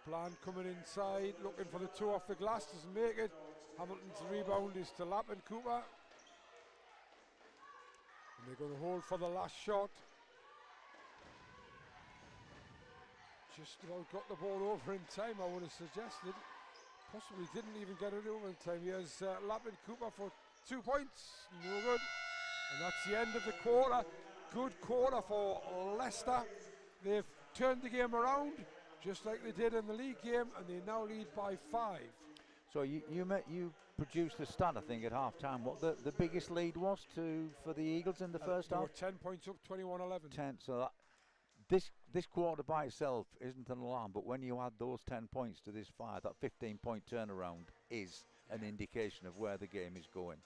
Bland coming inside, looking for the 2 off the glass, doesn't make it. Hamilton's rebound is to Lapman Cooper. And they're going to hold for the last shot. Just about got the ball over in time, I would have suggested. Possibly didn't even get it over in time. Here's Lapman Cooper for 2 points, no good. And that's the end of the quarter. Good quarter for Leicester. They've turned the game around, just like they did in the league game, and they now lead by 5. So you produced the stat, I think, at half-time. What the biggest lead was for the Eagles in the first they half? were 10 points up, 21-11. 10. So this quarter by itself isn't an alarm, but when you add those 10 points to this 5, that 15-point turnaround is an indication of where the game is going.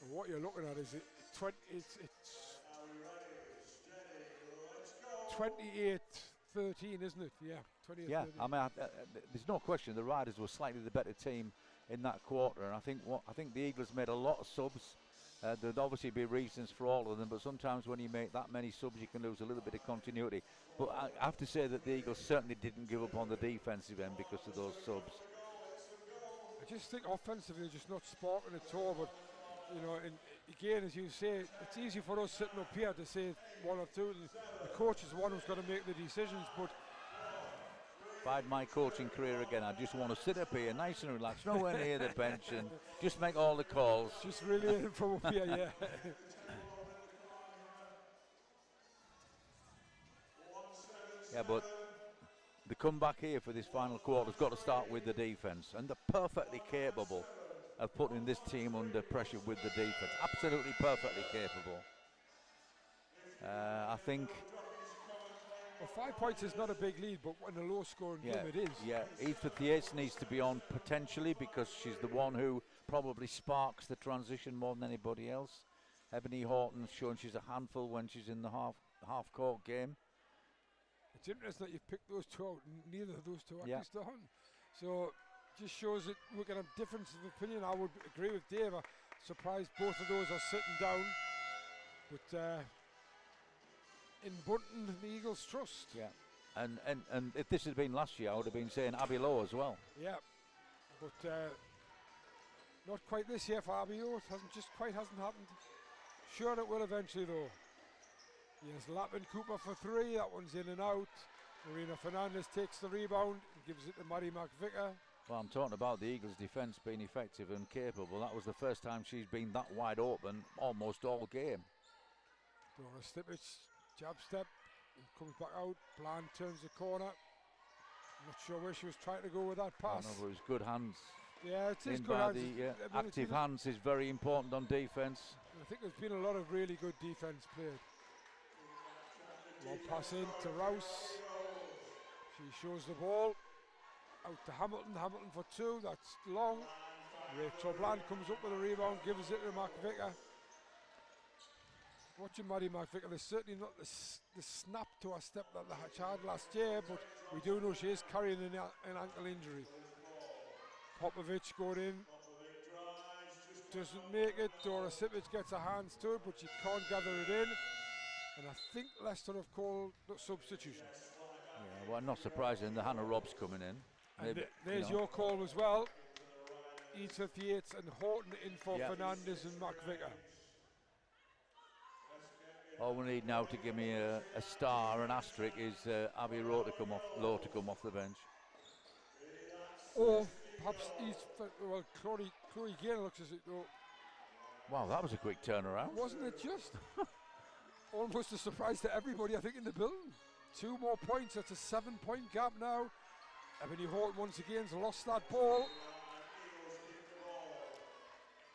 And what you're looking at is it's 28-13, isn't it? Yeah, 28-13. Yeah, I mean, there's no question the Riders were slightly the better team in that quarter, and I think the Eagles made a lot of subs. There'd obviously be reasons for all of them, but sometimes when you make that many subs, you can lose a little bit of continuity. But I have to say that the Eagles certainly didn't give up on the defensive end because of those subs. I just think offensively they're just not sparking at all, but you know, and again, as you say, it's easy for us sitting up here to say one or two. The coach is the one who's got to make the decisions, but if I had my coaching career again, I just want to sit up here nice and relaxed, nowhere near the bench, and just make all the calls. Just really from up here, yeah. Yeah, but the comeback here for this final quarter has got to start with the defence, and they're perfectly capable of putting this team under pressure with the defence. Absolutely perfectly capable. I think... Well, 5 points is not a big lead, but in a low-scoring game it is. Yeah, Edith Yates needs to be on potentially because she's the one who probably sparks the transition more than anybody else. Ebony Horton's shown she's a handful when she's in the half-court game. It's interesting that you've picked those two out. Neither of those two actually still on. So just shows that we're going to have difference of opinion. I would agree with Dave. I'm surprised both of those are sitting down. But in Bunton, the Eagles trust. Yeah, and if this had been last year, I would have been saying Abbey Lowe as well. Yeah, but not quite this year for Abbey Lowe. It hasn't happened. Sure it will eventually though. Yes, Lappin Cooper for three. That one's in and out. Marina Fernandez takes the rebound and gives it to Maddie McVicker. Well, I'm talking about the Eagles' defence being effective and capable. That was the first time she's been that wide open almost all game. Dora Stippich, jab step, and comes back out. Bland turns the corner. I'm not sure where she was trying to go with that pass. No, but it was good hands. Yeah, it is in good hands. Active hands is very important on defence. I think there's been a lot of really good defence played. Long pass in to Rouse. She shows the ball out to Hamilton. Hamilton for two. That's long. Rachel Bland comes up with a rebound, gives it to McVicker. Watching Maddie McVicker, there's certainly not the snap to her step that she had last year, but we do know she is carrying an ankle injury. Popovich going in, doesn't make it. Dora Stippich gets her hands to it, but she can't gather it in. And I think Leicester have called the substitution. Yeah, well, not surprising. The Hannah Robb's coming in. And there's your call as well. Edith Yates and Horton in for Fernandez and McVicker. All we need now to give me a star, an asterisk, is Abbey Lowe to come off the bench. Or perhaps Chloe Gaynor looks as it though. Wow, that was a quick turnaround. Wasn't it just? Almost a surprise to everybody, I think, in the building. 2 more points, that's a 7-point gap now. Ebony Horton once again has lost that ball.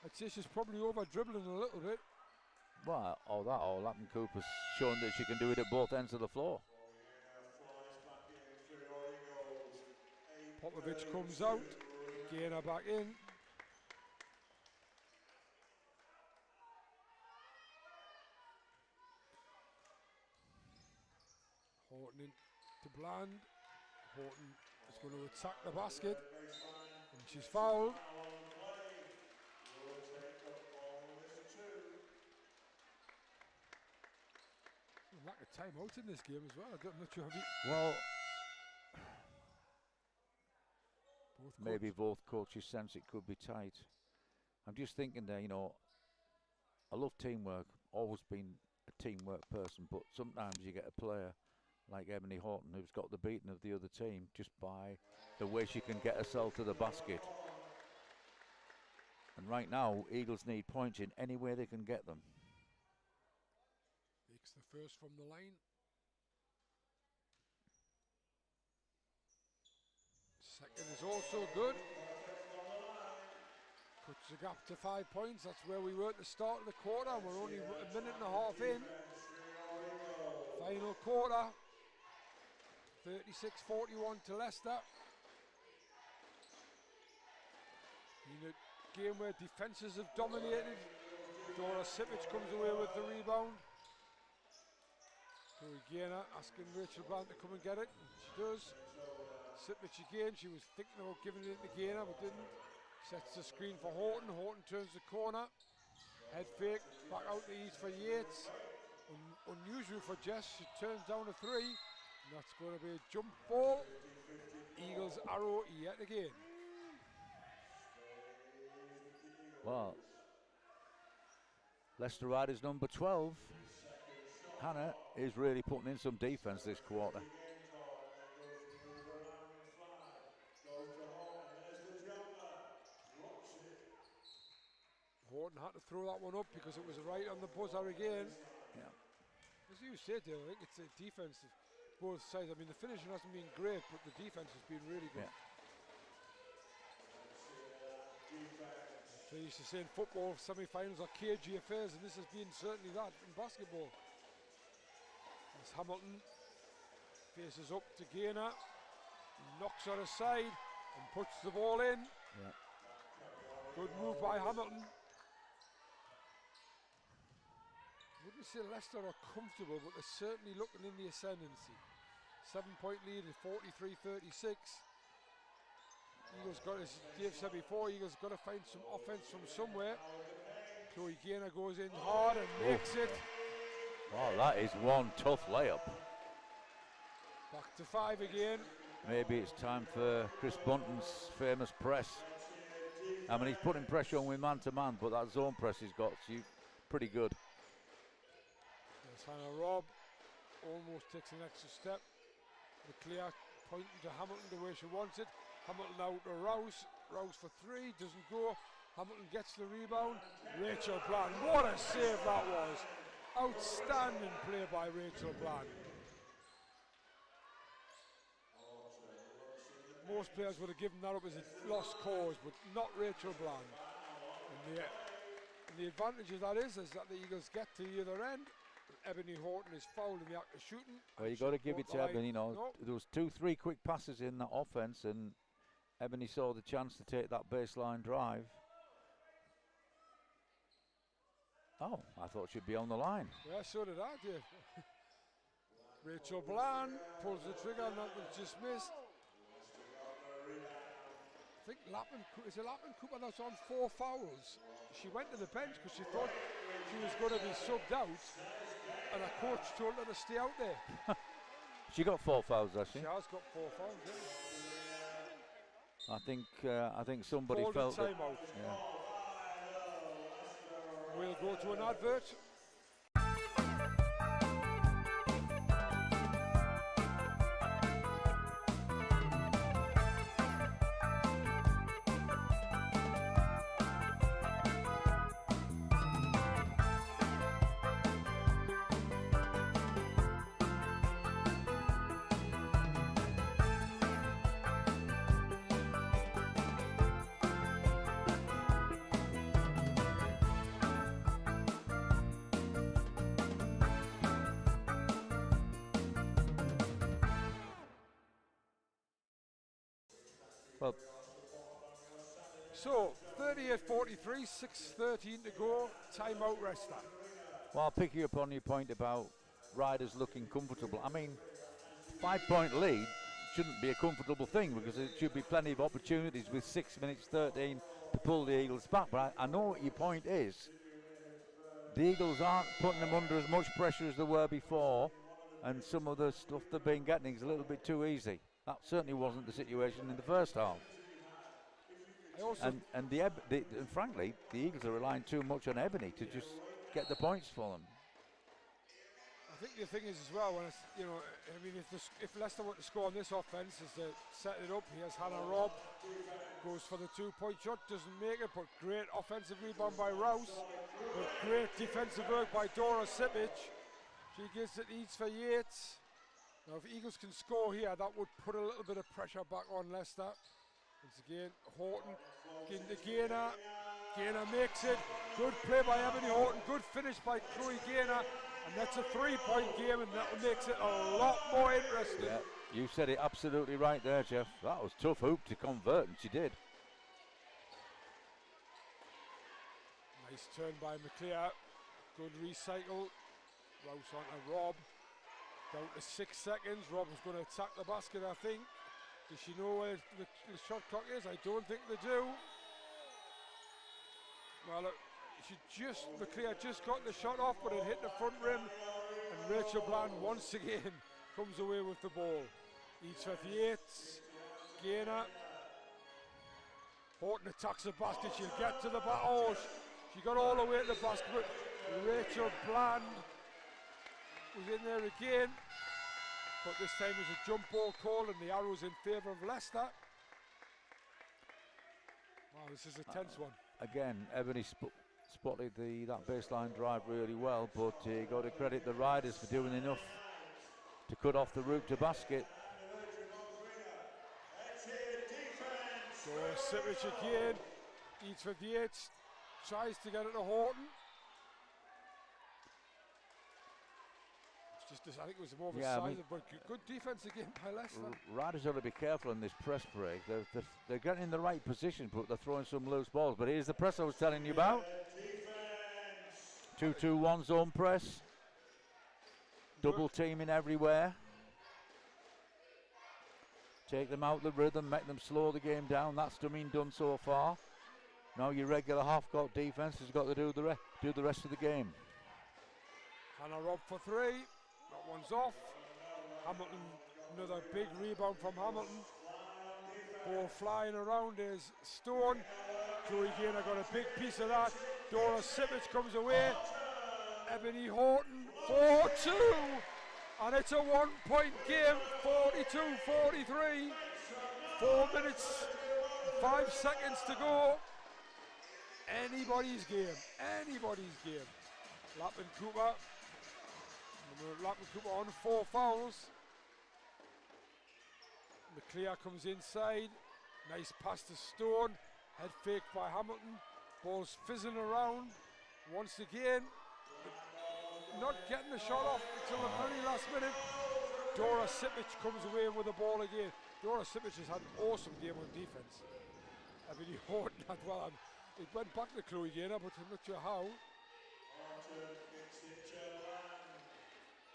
I'd say she's probably over dribbling a little bit. Well, Lappin Cooper's shown that she can do it at both ends of the floor. Popovich comes out, Gaynor back in. Horton in to Bland. Horton is going to attack the basket, and she's fouled. Lack of timeout in this game as well. I'm not sure. Well, maybe both coaches sense it could be tight. I'm just thinking there, you know, I love teamwork, always been a teamwork person, but sometimes you get a player like Ebony Horton who's got the beating of the other team just by the way she can get herself to the basket. And right now, Eagles need points in any way they can get them. Makes the first from the line. Second is also good. Cuts the gap to 5 points. That's where we were at the start of the quarter. We're only a minute and a half in. Final quarter. 36-41 to Leicester. In a game where defences have dominated, Dora Sipic comes away with the rebound. Chloe Gaynor asking Rachel Bland to come and get it, and she does. Sipic again, she was thinking about giving it to Gaynor but didn't. Sets the screen for Horton, Horton turns the corner. Head fake, back out to ease for Yates. Unusual for Jess, she turns down a three, and that's going to be a jump ball. Eagles arrow yet again. Well, Leicester Riders number 12, Hannah, is really putting in some defence this quarter. Horton had to throw that one up because it was right on the buzzer again. Yeah. As you said, Dale, I think it's a defence, both sides. I mean, the finishing hasn't been great, but the defence has been really good. Yeah. They used to say in football, semi-finals are cagey affairs, and this has been certainly that in basketball. As Hamilton faces up to Gaynor, knocks her aside and puts the ball in. Yeah. Good move by Hamilton. Wouldn't say Leicester are comfortable, but they're certainly looking in the ascendancy. 7-point lead at 43-36. Eagles got, as Dave said before, Eagles got to find some offense from somewhere. Chloe Gaynor goes in hard and makes it. Wow, that is one tough layup. Back to 5 again. Maybe it's time for Chris Bunton's famous press. I mean, he's putting pressure on with man-to-man, but that zone press he's got, pretty good. There's Hannah Robb, almost takes an extra step. McClear pointing to Hamilton the way she wants it. Hamilton out to Rouse. Rouse for 3, doesn't go. Hamilton gets the rebound. Rachel Bland, what a save that was. Outstanding play by Rachel Bland. Most players would have given that up as a lost cause, but not Rachel Bland. And the advantage of that is that the Eagles get to the other end. Ebony Horton is fouled in the act of shooting. Well, you got to give it to Ebony. There was 2-3 quick passes in that offense, and Ebony saw the chance to take that baseline drive. Oh, I thought she'd be on the line. Yeah, so did I, Dave. Rachel Bland pulls the trigger, and that was just missed. I think Lappin Cooper that's on 4 fouls. She went to the bench because she thought she was going to be subbed out, and her coach told her to stay out there. She got 4 fouls, has she? She has got 4 fouls, yeah. I think somebody Called felt that. timeout. Yeah. We'll go to an advert. Well, so 38-43, 6:13 to go. Timeout, Leicester. well, I'll pick you up on your point about Riders looking comfortable. I mean, 5-point lead shouldn't be a comfortable thing because there should be plenty of opportunities with 6 minutes 13 to pull the Eagles back. But I know what your point is. The Eagles aren't putting them under as much pressure as they were before, and some of the stuff they've been getting is a little bit too easy. That certainly wasn't the situation in the first half. And frankly, the Eagles are relying too much on Ebony to just get the points for them. I think the thing is as well, when it's, I mean, if Leicester were to score on this offense, as they set it up, here's Hannah Robb, goes for the 2-point shot, doesn't make it, but great offensive rebound by Rouse, but great defensive work by Dora Sipic. She gives it each for Yates. Now, if Eagles can score here, that would put a little bit of pressure back on Leicester. Once again, Horton into Gaynor. Gaynor makes it. Good play by Ebony Horton. Good finish by Chloe Gaynor. And that's a 3-point game, and that makes it a lot more interesting. Yeah, you said it absolutely right there, Jeff. That was tough hoop to convert, and she did. Nice turn by McClear. Good recycle. Rouse onto Rob. Down to 6 seconds. Rob was going to attack the basket, I think. Does she know where the shot clock is? I don't think they do. Well, look, McClear just got the shot off, but it hit the front rim. And Rachel Bland once again comes away with the ball. Each 58. Gainer. Horton attacks the basket. She'll get to the basket. Oh, she got all the way to the basket. But Rachel Bland was in there again. But this time was a jump ball call, and the arrow's in favour of Leicester. Wow, this is a tense one. Again, Ebony spotted that baseline drive really well, but you got to credit the Riders for doing enough to cut off the route to basket. Dora Sipic again, eats 58, tries to get it to Horton. It's just, I think it was more of a size, but good defense again by Leicester. Riders ought to be careful in this press break. They're getting in the right position, but they're throwing some loose balls. But here's the press I was telling you about. 2-2-1 zone press. Double teaming everywhere. Take them out the rhythm, make them slow the game down. That's been done so far. Now your regular half-court defense has got to do the rest of the game. Hannah Robb for three. That one's off. Hamilton, another big rebound from Hamilton. Ball flying around is Stone. Chloe Gaynor got a big piece of that. Dora Sipic comes away. Ebony Horton, 4-2. And it's a 1-point game, 42-43. 4 minutes, 5 seconds to go. Anybody's game, anybody's game. Lappin Cooper on 4 fouls. McClear comes inside. Nice pass to Stone. Head fake by Hamilton. Ball's fizzing around. Once again, not getting the shot off until the very last minute. Dora Sipic comes away with the ball again. Dora Sipic has had an awesome game on defense. Ebony Horton had well. It went back to Chloe Gaynor, but I'm not sure how.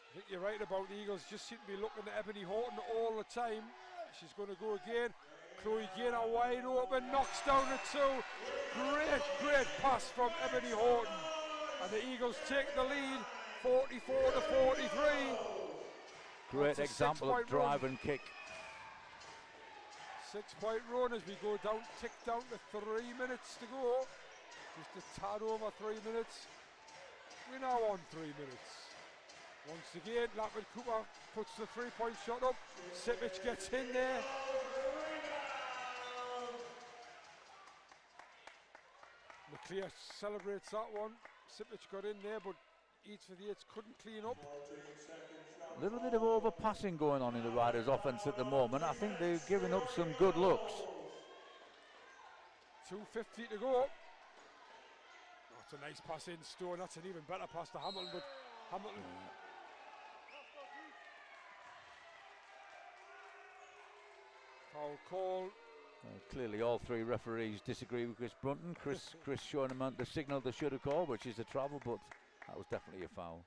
I think you're right about the Eagles. Just seem to be looking at Ebony Horton all the time. She's going to go again. Chloe Gaynor wide open, knocks down the 2. Great pass from Ebony Horton. And the Eagles take the lead, 44-43. Great example of drive and kick. 6-point run as we go down, tick down to 3 minutes to go. Just a tad over 3 minutes. We're now on 3 minutes. Once again, Lappin Cooper puts the 3-point shot up. Sipic gets in there. McClear celebrates that one. Sipic got in there, but Eats for the 8s couldn't clean up. A little bit of overpassing going on in the Riders' offense at the moment. I think they're giving up some good looks. 2:50 to go. That's a nice pass in Stone. That's an even better pass to Hamilton, but Hamilton. Foul call. Clearly all 3 referees disagree with Chris Brunton. Chris showing them the signal they should have called, which is a travel, but that was definitely a foul.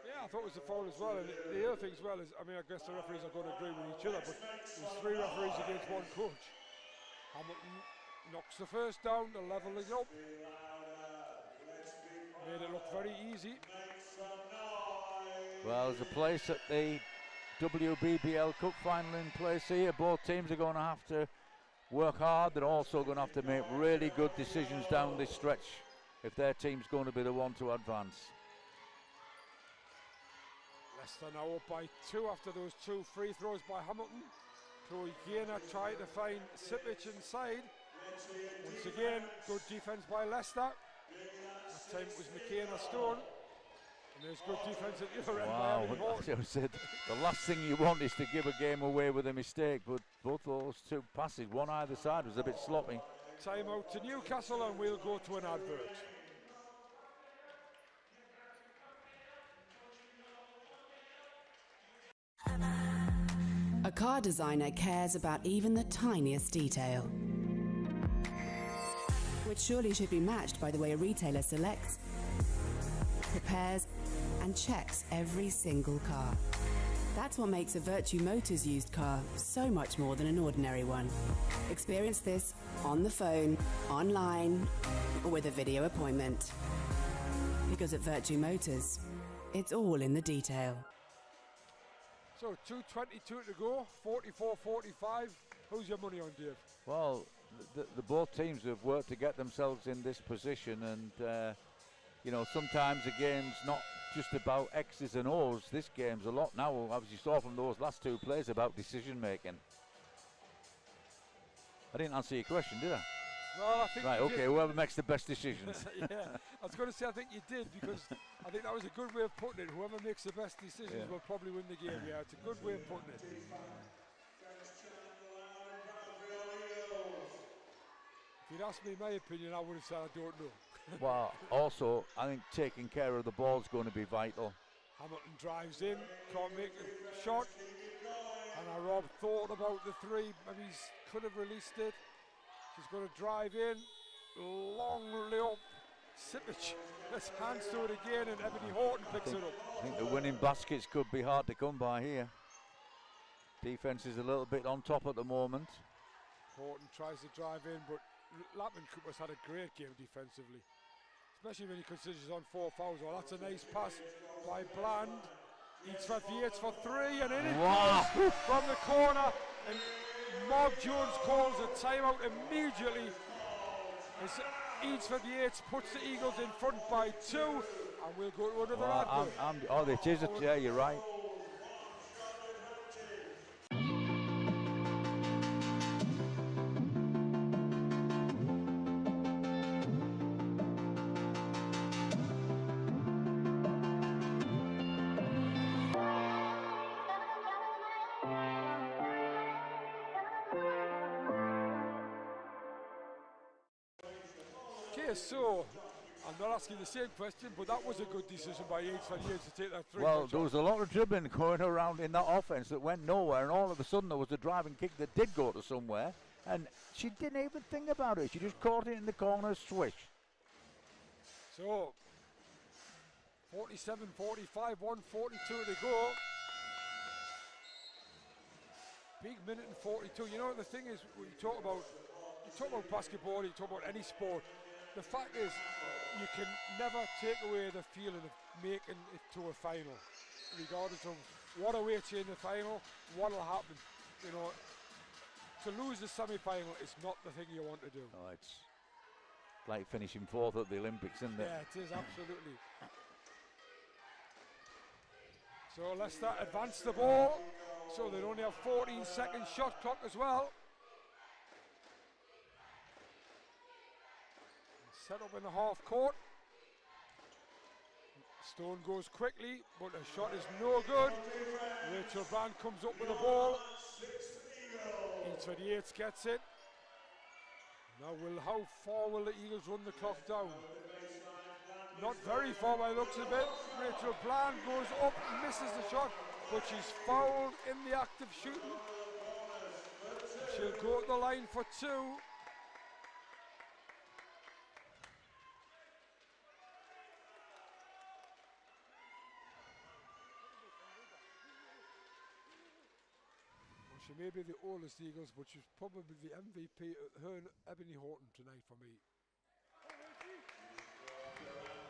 Yeah, I thought it was a foul as well. And the other thing as well is, I mean, I guess the referees are going to agree with each other, but there's 3 referees against 1 coach. Hamilton knocks the first down to level it up. Made it look very easy. Well, there's a place at the WBBL Cup Final in place here. Both teams are going to have to work hard. They're also going to have to make really good decisions down this stretch if their team's going to be the one to advance. Leicester now up by 2 after those 2 free throws by Hamilton. Chloe Gaynor tried to find Sipic inside. Once again, good defence by Leicester. That time it was McCain Stone. And there's good defence at the other end by Ebony Horton. I said, the last thing you want is to give a game away with a mistake, but both those 2 passes, one either side, was a bit sloppy. Time out to Newcastle, and we'll go to an advert. A car designer cares about even the tiniest detail. But surely should be matched by the way a retailer selects, prepares, and checks every single car. That's what makes a Virtue Motors used car so much more than an ordinary one. Experience this on the phone, online, or with a video appointment. Because at Virtue Motors, it's all in the detail. So 2:22 to go, 44-45. Who's your money on, Dave? Well, the both teams have worked to get themselves in this position, and you know, sometimes the game's not just about X's and O's. This game's a lot now, as you saw from those last two plays, about decision making. I didn't answer your question, did I? Well, I think right, you okay, did. whoever makes the best decisions. Yeah, I was going to say I think you did, because I think that was a good way of putting it. Whoever makes the best decisions will probably win the game. Yeah, it's a good way of putting it. If you'd asked me my opinion, I would have said I don't know. Well, also, I think taking care of the ball is going to be vital. Hamilton drives in, can't make a shot. And Rob thought about the three, maybe he could have released it. She's going to drive in, long layup. Sipich, let's hands to it again, and Ebony Horton picks it up. I think the winning baskets could be hard to come by here. Defense is a little bit on top at the moment. Horton tries to drive in, but Lapman Cooper's had a great game defensively, especially when he considers he's on 4 fouls. Well, that's a nice pass by Bland. Eatsworth Yates for three, and in it goes from the corner. And Mark Jones calls a timeout immediately. As Eatsworth Yates puts the Eagles in front by 2, and we'll go to another advert. Oh, it is yeah, you're right. So, I'm not asking the same question, but that was a good decision by Yates for Yates to take that three. Well, there was a lot of dribbling going around in that offense that went nowhere, and all of a sudden there was a driving kick that did go to somewhere, and she didn't even think about it. She just caught it in the corner, swish. So, 47-45, 1:42 to go. Big minute and 42. You know, the thing is, when you talk about basketball, you talk about any sport. The fact is, you can never take away the feeling of making it to a final, regardless of what awaits you in the final, what will happen. You know, to lose the semi-final is not the thing you want to do. Oh, it's like finishing 4th at the Olympics, isn't it? Yeah, it is, absolutely. So Leicester advance the ball, so they only have 14-second shot clock as well. Set up in the half court. Stone goes quickly, but the shot is no good. Rachel Brand comes up with the ball. Eatsworth Yates gets it. Now, how far will the Eagles run the clock down? Not very far by the looks of it. Rachel Bland goes up, misses the shot, but she's fouled in the act of shooting. She'll go to the line for 2. She may be the oldest Eagles, but she's probably the MVP. Her and Ebony Horton tonight for me.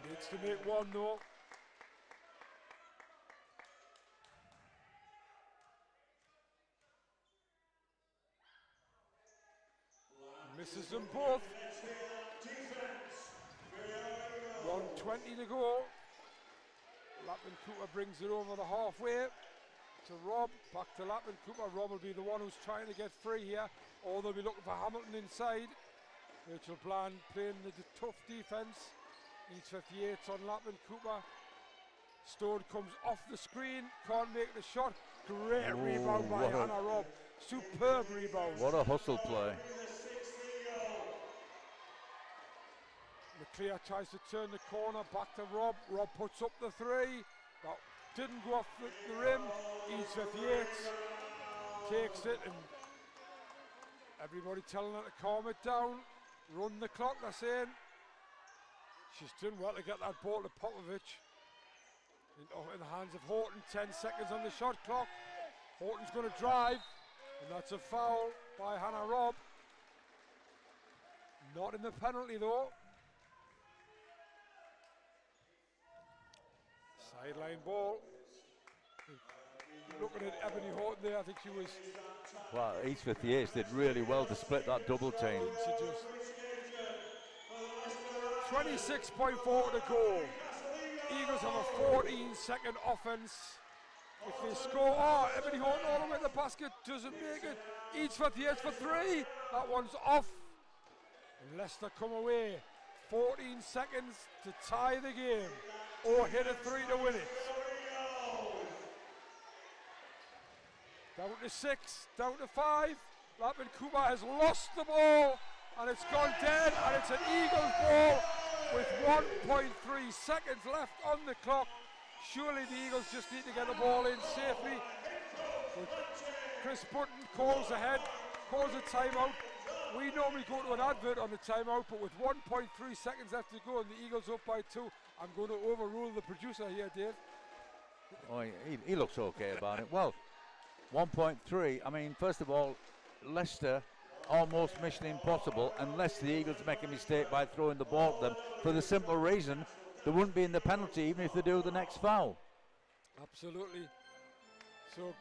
Needs to make one though. Misses them both. 1:20 to go. Lapman Cooper brings it over the halfway to Rob, back to Lapman Cooper. Rob will be the one who's trying to get free here, or they'll be looking for Hamilton inside. Rachel Bland playing the tough defense. Eatsworth Yates on Lapman Cooper. Stone comes off the screen, can't make the shot. Great rebound by Hannah Robb. Superb rebound. What a hustle play. McClear tries to turn the corner, back to Rob. Rob puts up the 3. That didn't go off the rim. Eatsworth Yates takes it, and everybody telling her to calm it down. Run the clock, they're saying. She's done well to get that ball to Popovic. In the hands of Horton, 10 seconds on the shot clock. Horton's going to drive, and that's a foul by Hannah Robb. Not in the penalty though. Sideline ball. Looking at Ebony Horton there, I think she was... Well, East 58 did really well to split that double team. She just... 26.4 to go. Eagles have a 14-second offense. If they score, Ebony Horton all the way to the basket, doesn't make it. East 58 for three. That one's off. And Leicester come away. 14 seconds to tie the game, or hit a three to win it. Down to 6, down to 5. Lapin Cooper has lost the ball, and it's gone dead, and it's an Eagles ball with 1.3 seconds left on the clock. Surely the Eagles just need to get the ball in safely. But Chris Button calls ahead, calls a timeout. We normally go to an advert on the timeout, but with 1.3 seconds left to go and the Eagles up by 2, I'm going to overrule the producer here, Dave. Oh, he looks okay about it. Well, 1.3, I mean, first of all, Leicester almost mission impossible unless the Eagles make a mistake by throwing the ball at them, for the simple reason they wouldn't be in the penalty even if they do the next foul. Absolutely. So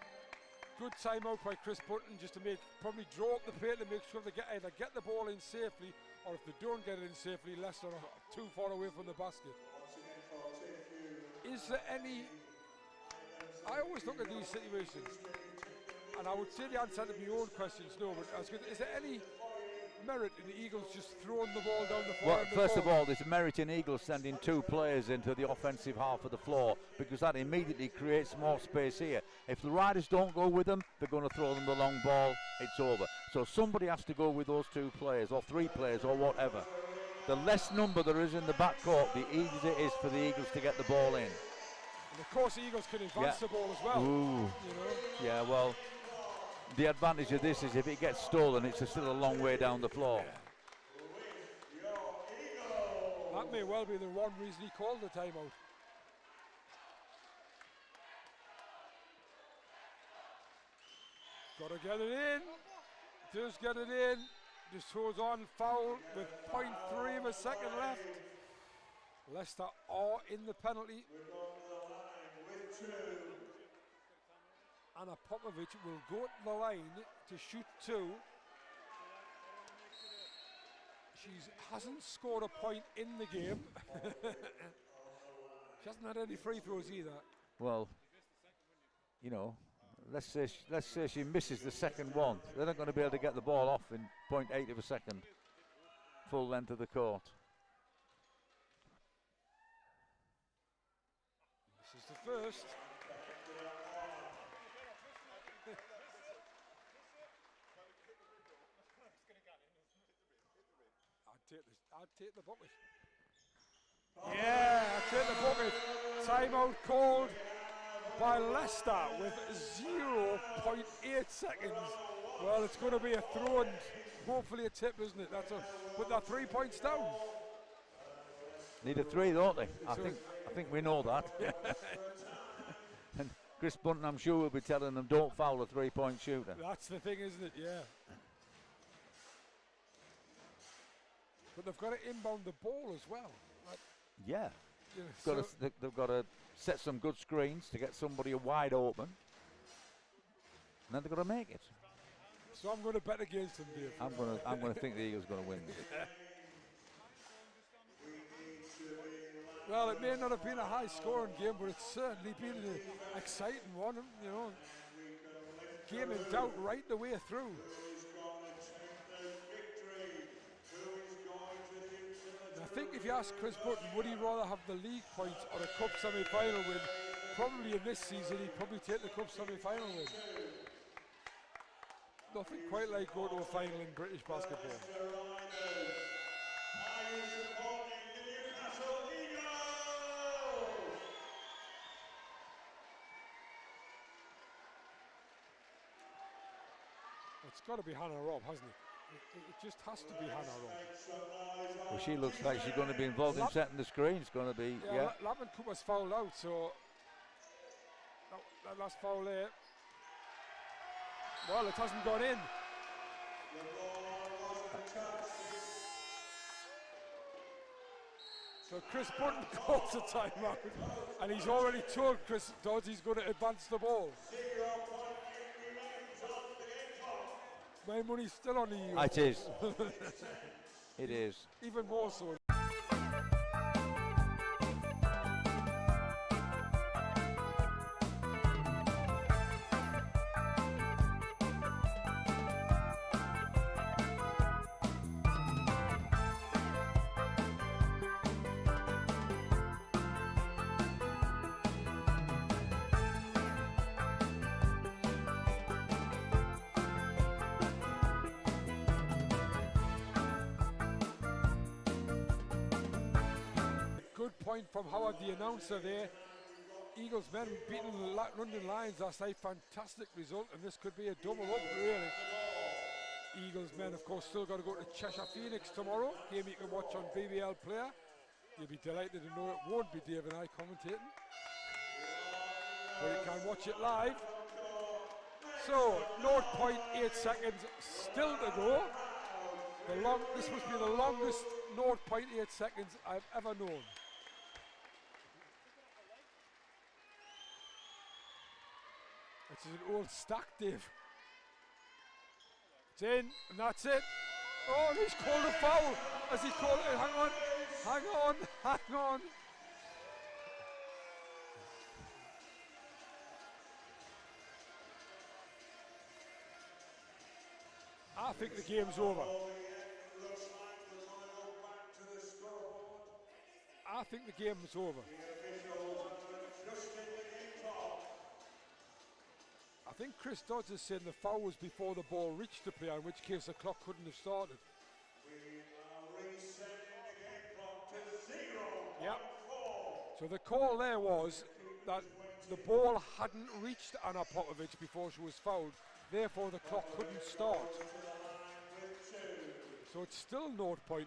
good timeout by Chris Button, just to probably draw up the play to make sure they either get the ball in safely, or if they don't get it in safely, Leicester are too far away from the basket. Is there any... I always look at these situations, and I would say the answer to my own question is no, but is there any merit in the Eagles just throwing the ball down the floor? Well, first of all, there's merit in Eagles sending 2 players into the offensive half of the floor, because that immediately creates more space here. If the Riders don't go with them, they're going to throw them the long ball, it's over. So somebody has to go with those 2 players, or 3 players, or whatever. The less number there is in the backcourt, the easier it is for the Eagles to get the ball in. And of course the Eagles can advance the ball as well. Ooh. You know? Yeah, well, the advantage of this is if it gets stolen, it's still a long way down the floor. Yeah. That may well be the one reason he called the timeout. Got to get it in. Does get it in. Just throws on foul with 0.3 of a second left. Leicester are in the penalty. Anna Popovic will go to the line to shoot 2. She hasn't scored a point in the game. She hasn't had any free throws either. Well, you know, let's say she misses the second one. They're not going to be able to get the ball off in 0.8 of a second. Full length of the court. This is the first. I'd take the bucket. Yeah, I'd take the bucket. Timeout called by Leicester with 0.8 seconds. Well, it's going to be a throw and hopefully a tip, isn't it? Put that 3 points down. Need a 3, don't they? I think we know that. And Chris Bunton, I'm sure, will be telling them, don't foul a 3-point shooter. That's the thing, isn't it? Yeah. But they've got to inbound the ball as well. Yeah. You know, they've got to set some good screens to get somebody wide open. And then they've got to make it. So I'm going to bet against them, Dave. I'm going to think the Eagles are going to win this. Well, it may not have been a high-scoring game, but it's certainly been an exciting one. You know, game in doubt right the way through. I think if you ask Chris Button, would he rather have the league points or a cup semi-final win? Probably in this season, he'd probably take the cup semi-final win. Nothing quite like going to a final in British basketball. It's got to be Hannah Robb, hasn't it? It just has to be Hannah Rowe. Well, she looks like she's going to be involved in setting the screen. It's going to be, yeah. Lavin Cooper's fouled out, so that last foul there. Well, it hasn't gone in. So Chris Button calls a timeout, and he's already told Chris Dodds he's going to advance the ball. My money's still on the Eagles. It is. It is. Even more so. Good point from Howard, the announcer there. Eagles men beating London Lions last night. Fantastic result, and this could be a double up, really. Eagles men, of course, still got to go to Cheshire Phoenix tomorrow. Game you can watch on BBL Player. You'll be delighted to know it won't be Dave and I commentating, but you can watch it live. So 0.8 seconds still to go. This must be the longest 0.8 seconds I've ever known. This is an old stack, Dave. It's in, and that's it. Oh, and he's called a foul. As he called it, hang on, hang on, hang on. I think the game's over. I think the game is over. I think Chris Dodds is saying the foul was before the ball reached the player, in which case the clock couldn't have started. Yep. So the call there was that the ball hadn't reached Anna Popovic before she was fouled, therefore the clock couldn't start. So it's still 0.8.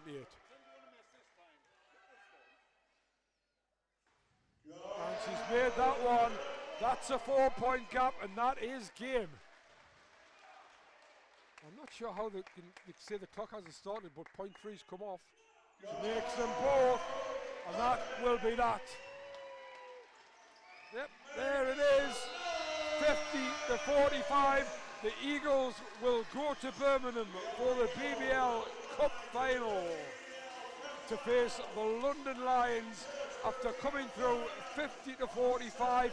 And she's made that one. That's a 4-point gap, and that is game. I'm not sure how they say the clock hasn't started, but 0.3's come off. She makes them both, and that will be that. Yep, there it is. 50-45. The Eagles will go to Birmingham for the BBL Cup Final to face the London Lions after coming through 50-45.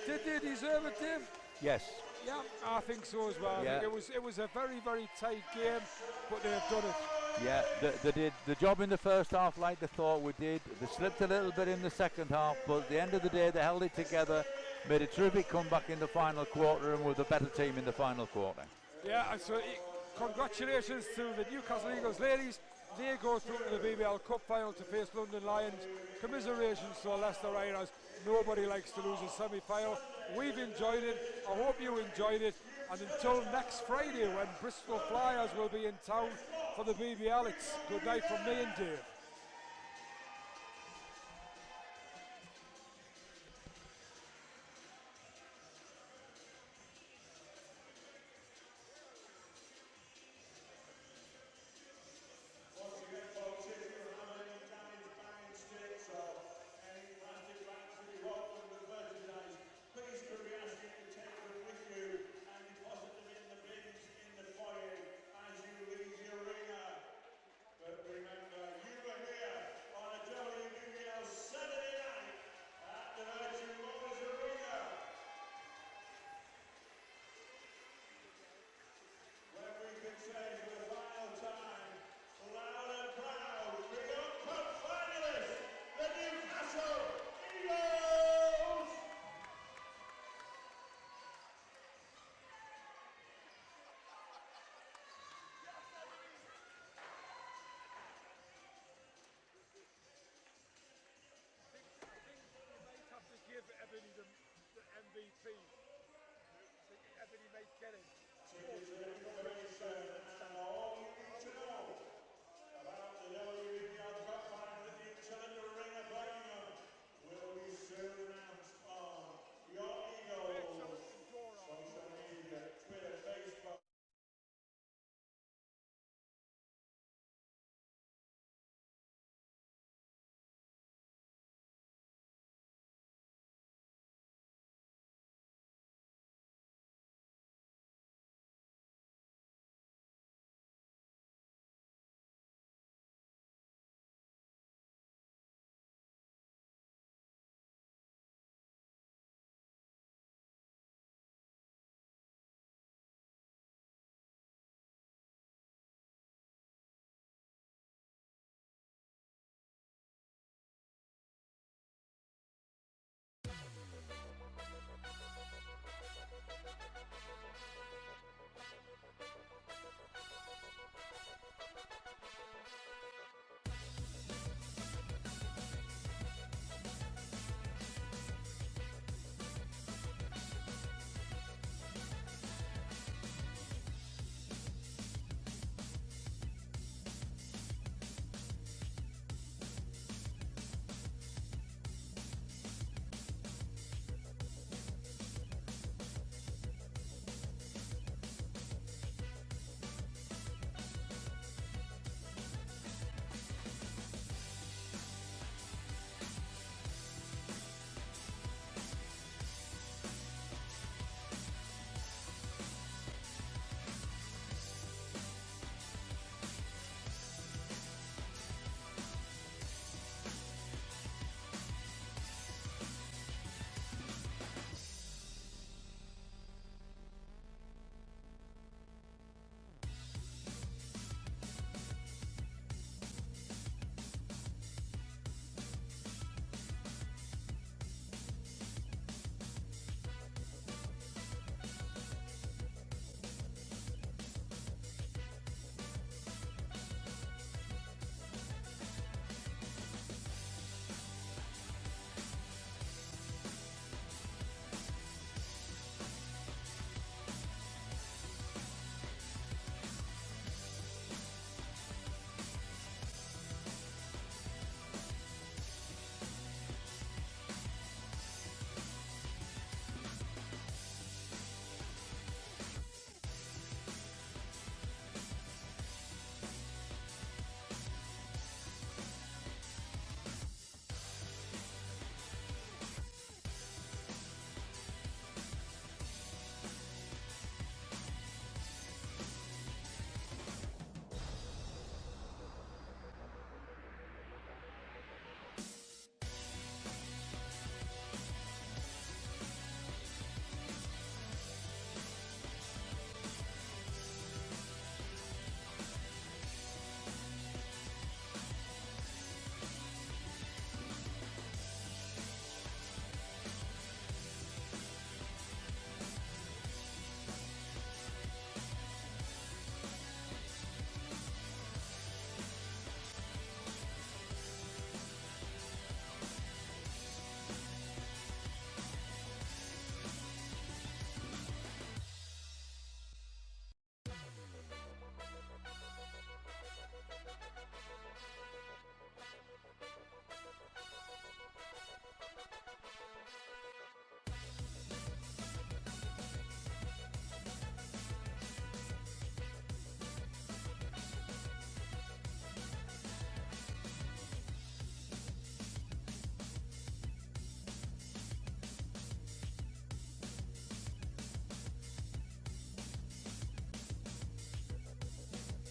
Did they deserve it, Dave? Yes. Yeah, I think so as well. Yeah. I think it was a very, very tight game, but they've done it. Yeah, they did the job in the first half like they thought we did. They slipped a little bit in the second half, but at the end of the day, they held it together, made a terrific comeback in the final quarter, and were the better team in the final quarter. Yeah, and so congratulations to the Newcastle Eagles ladies. They go through to the BBL Cup Final to face London Lions. Commiserations to the Leicester Riders. Nobody likes to lose a semi-final. We've enjoyed it. I hope you enjoyed it. And until next Friday, when Bristol Flyers will be in town for the BBL, it's good night from me and Dave. MVP. I think Ebony might get it.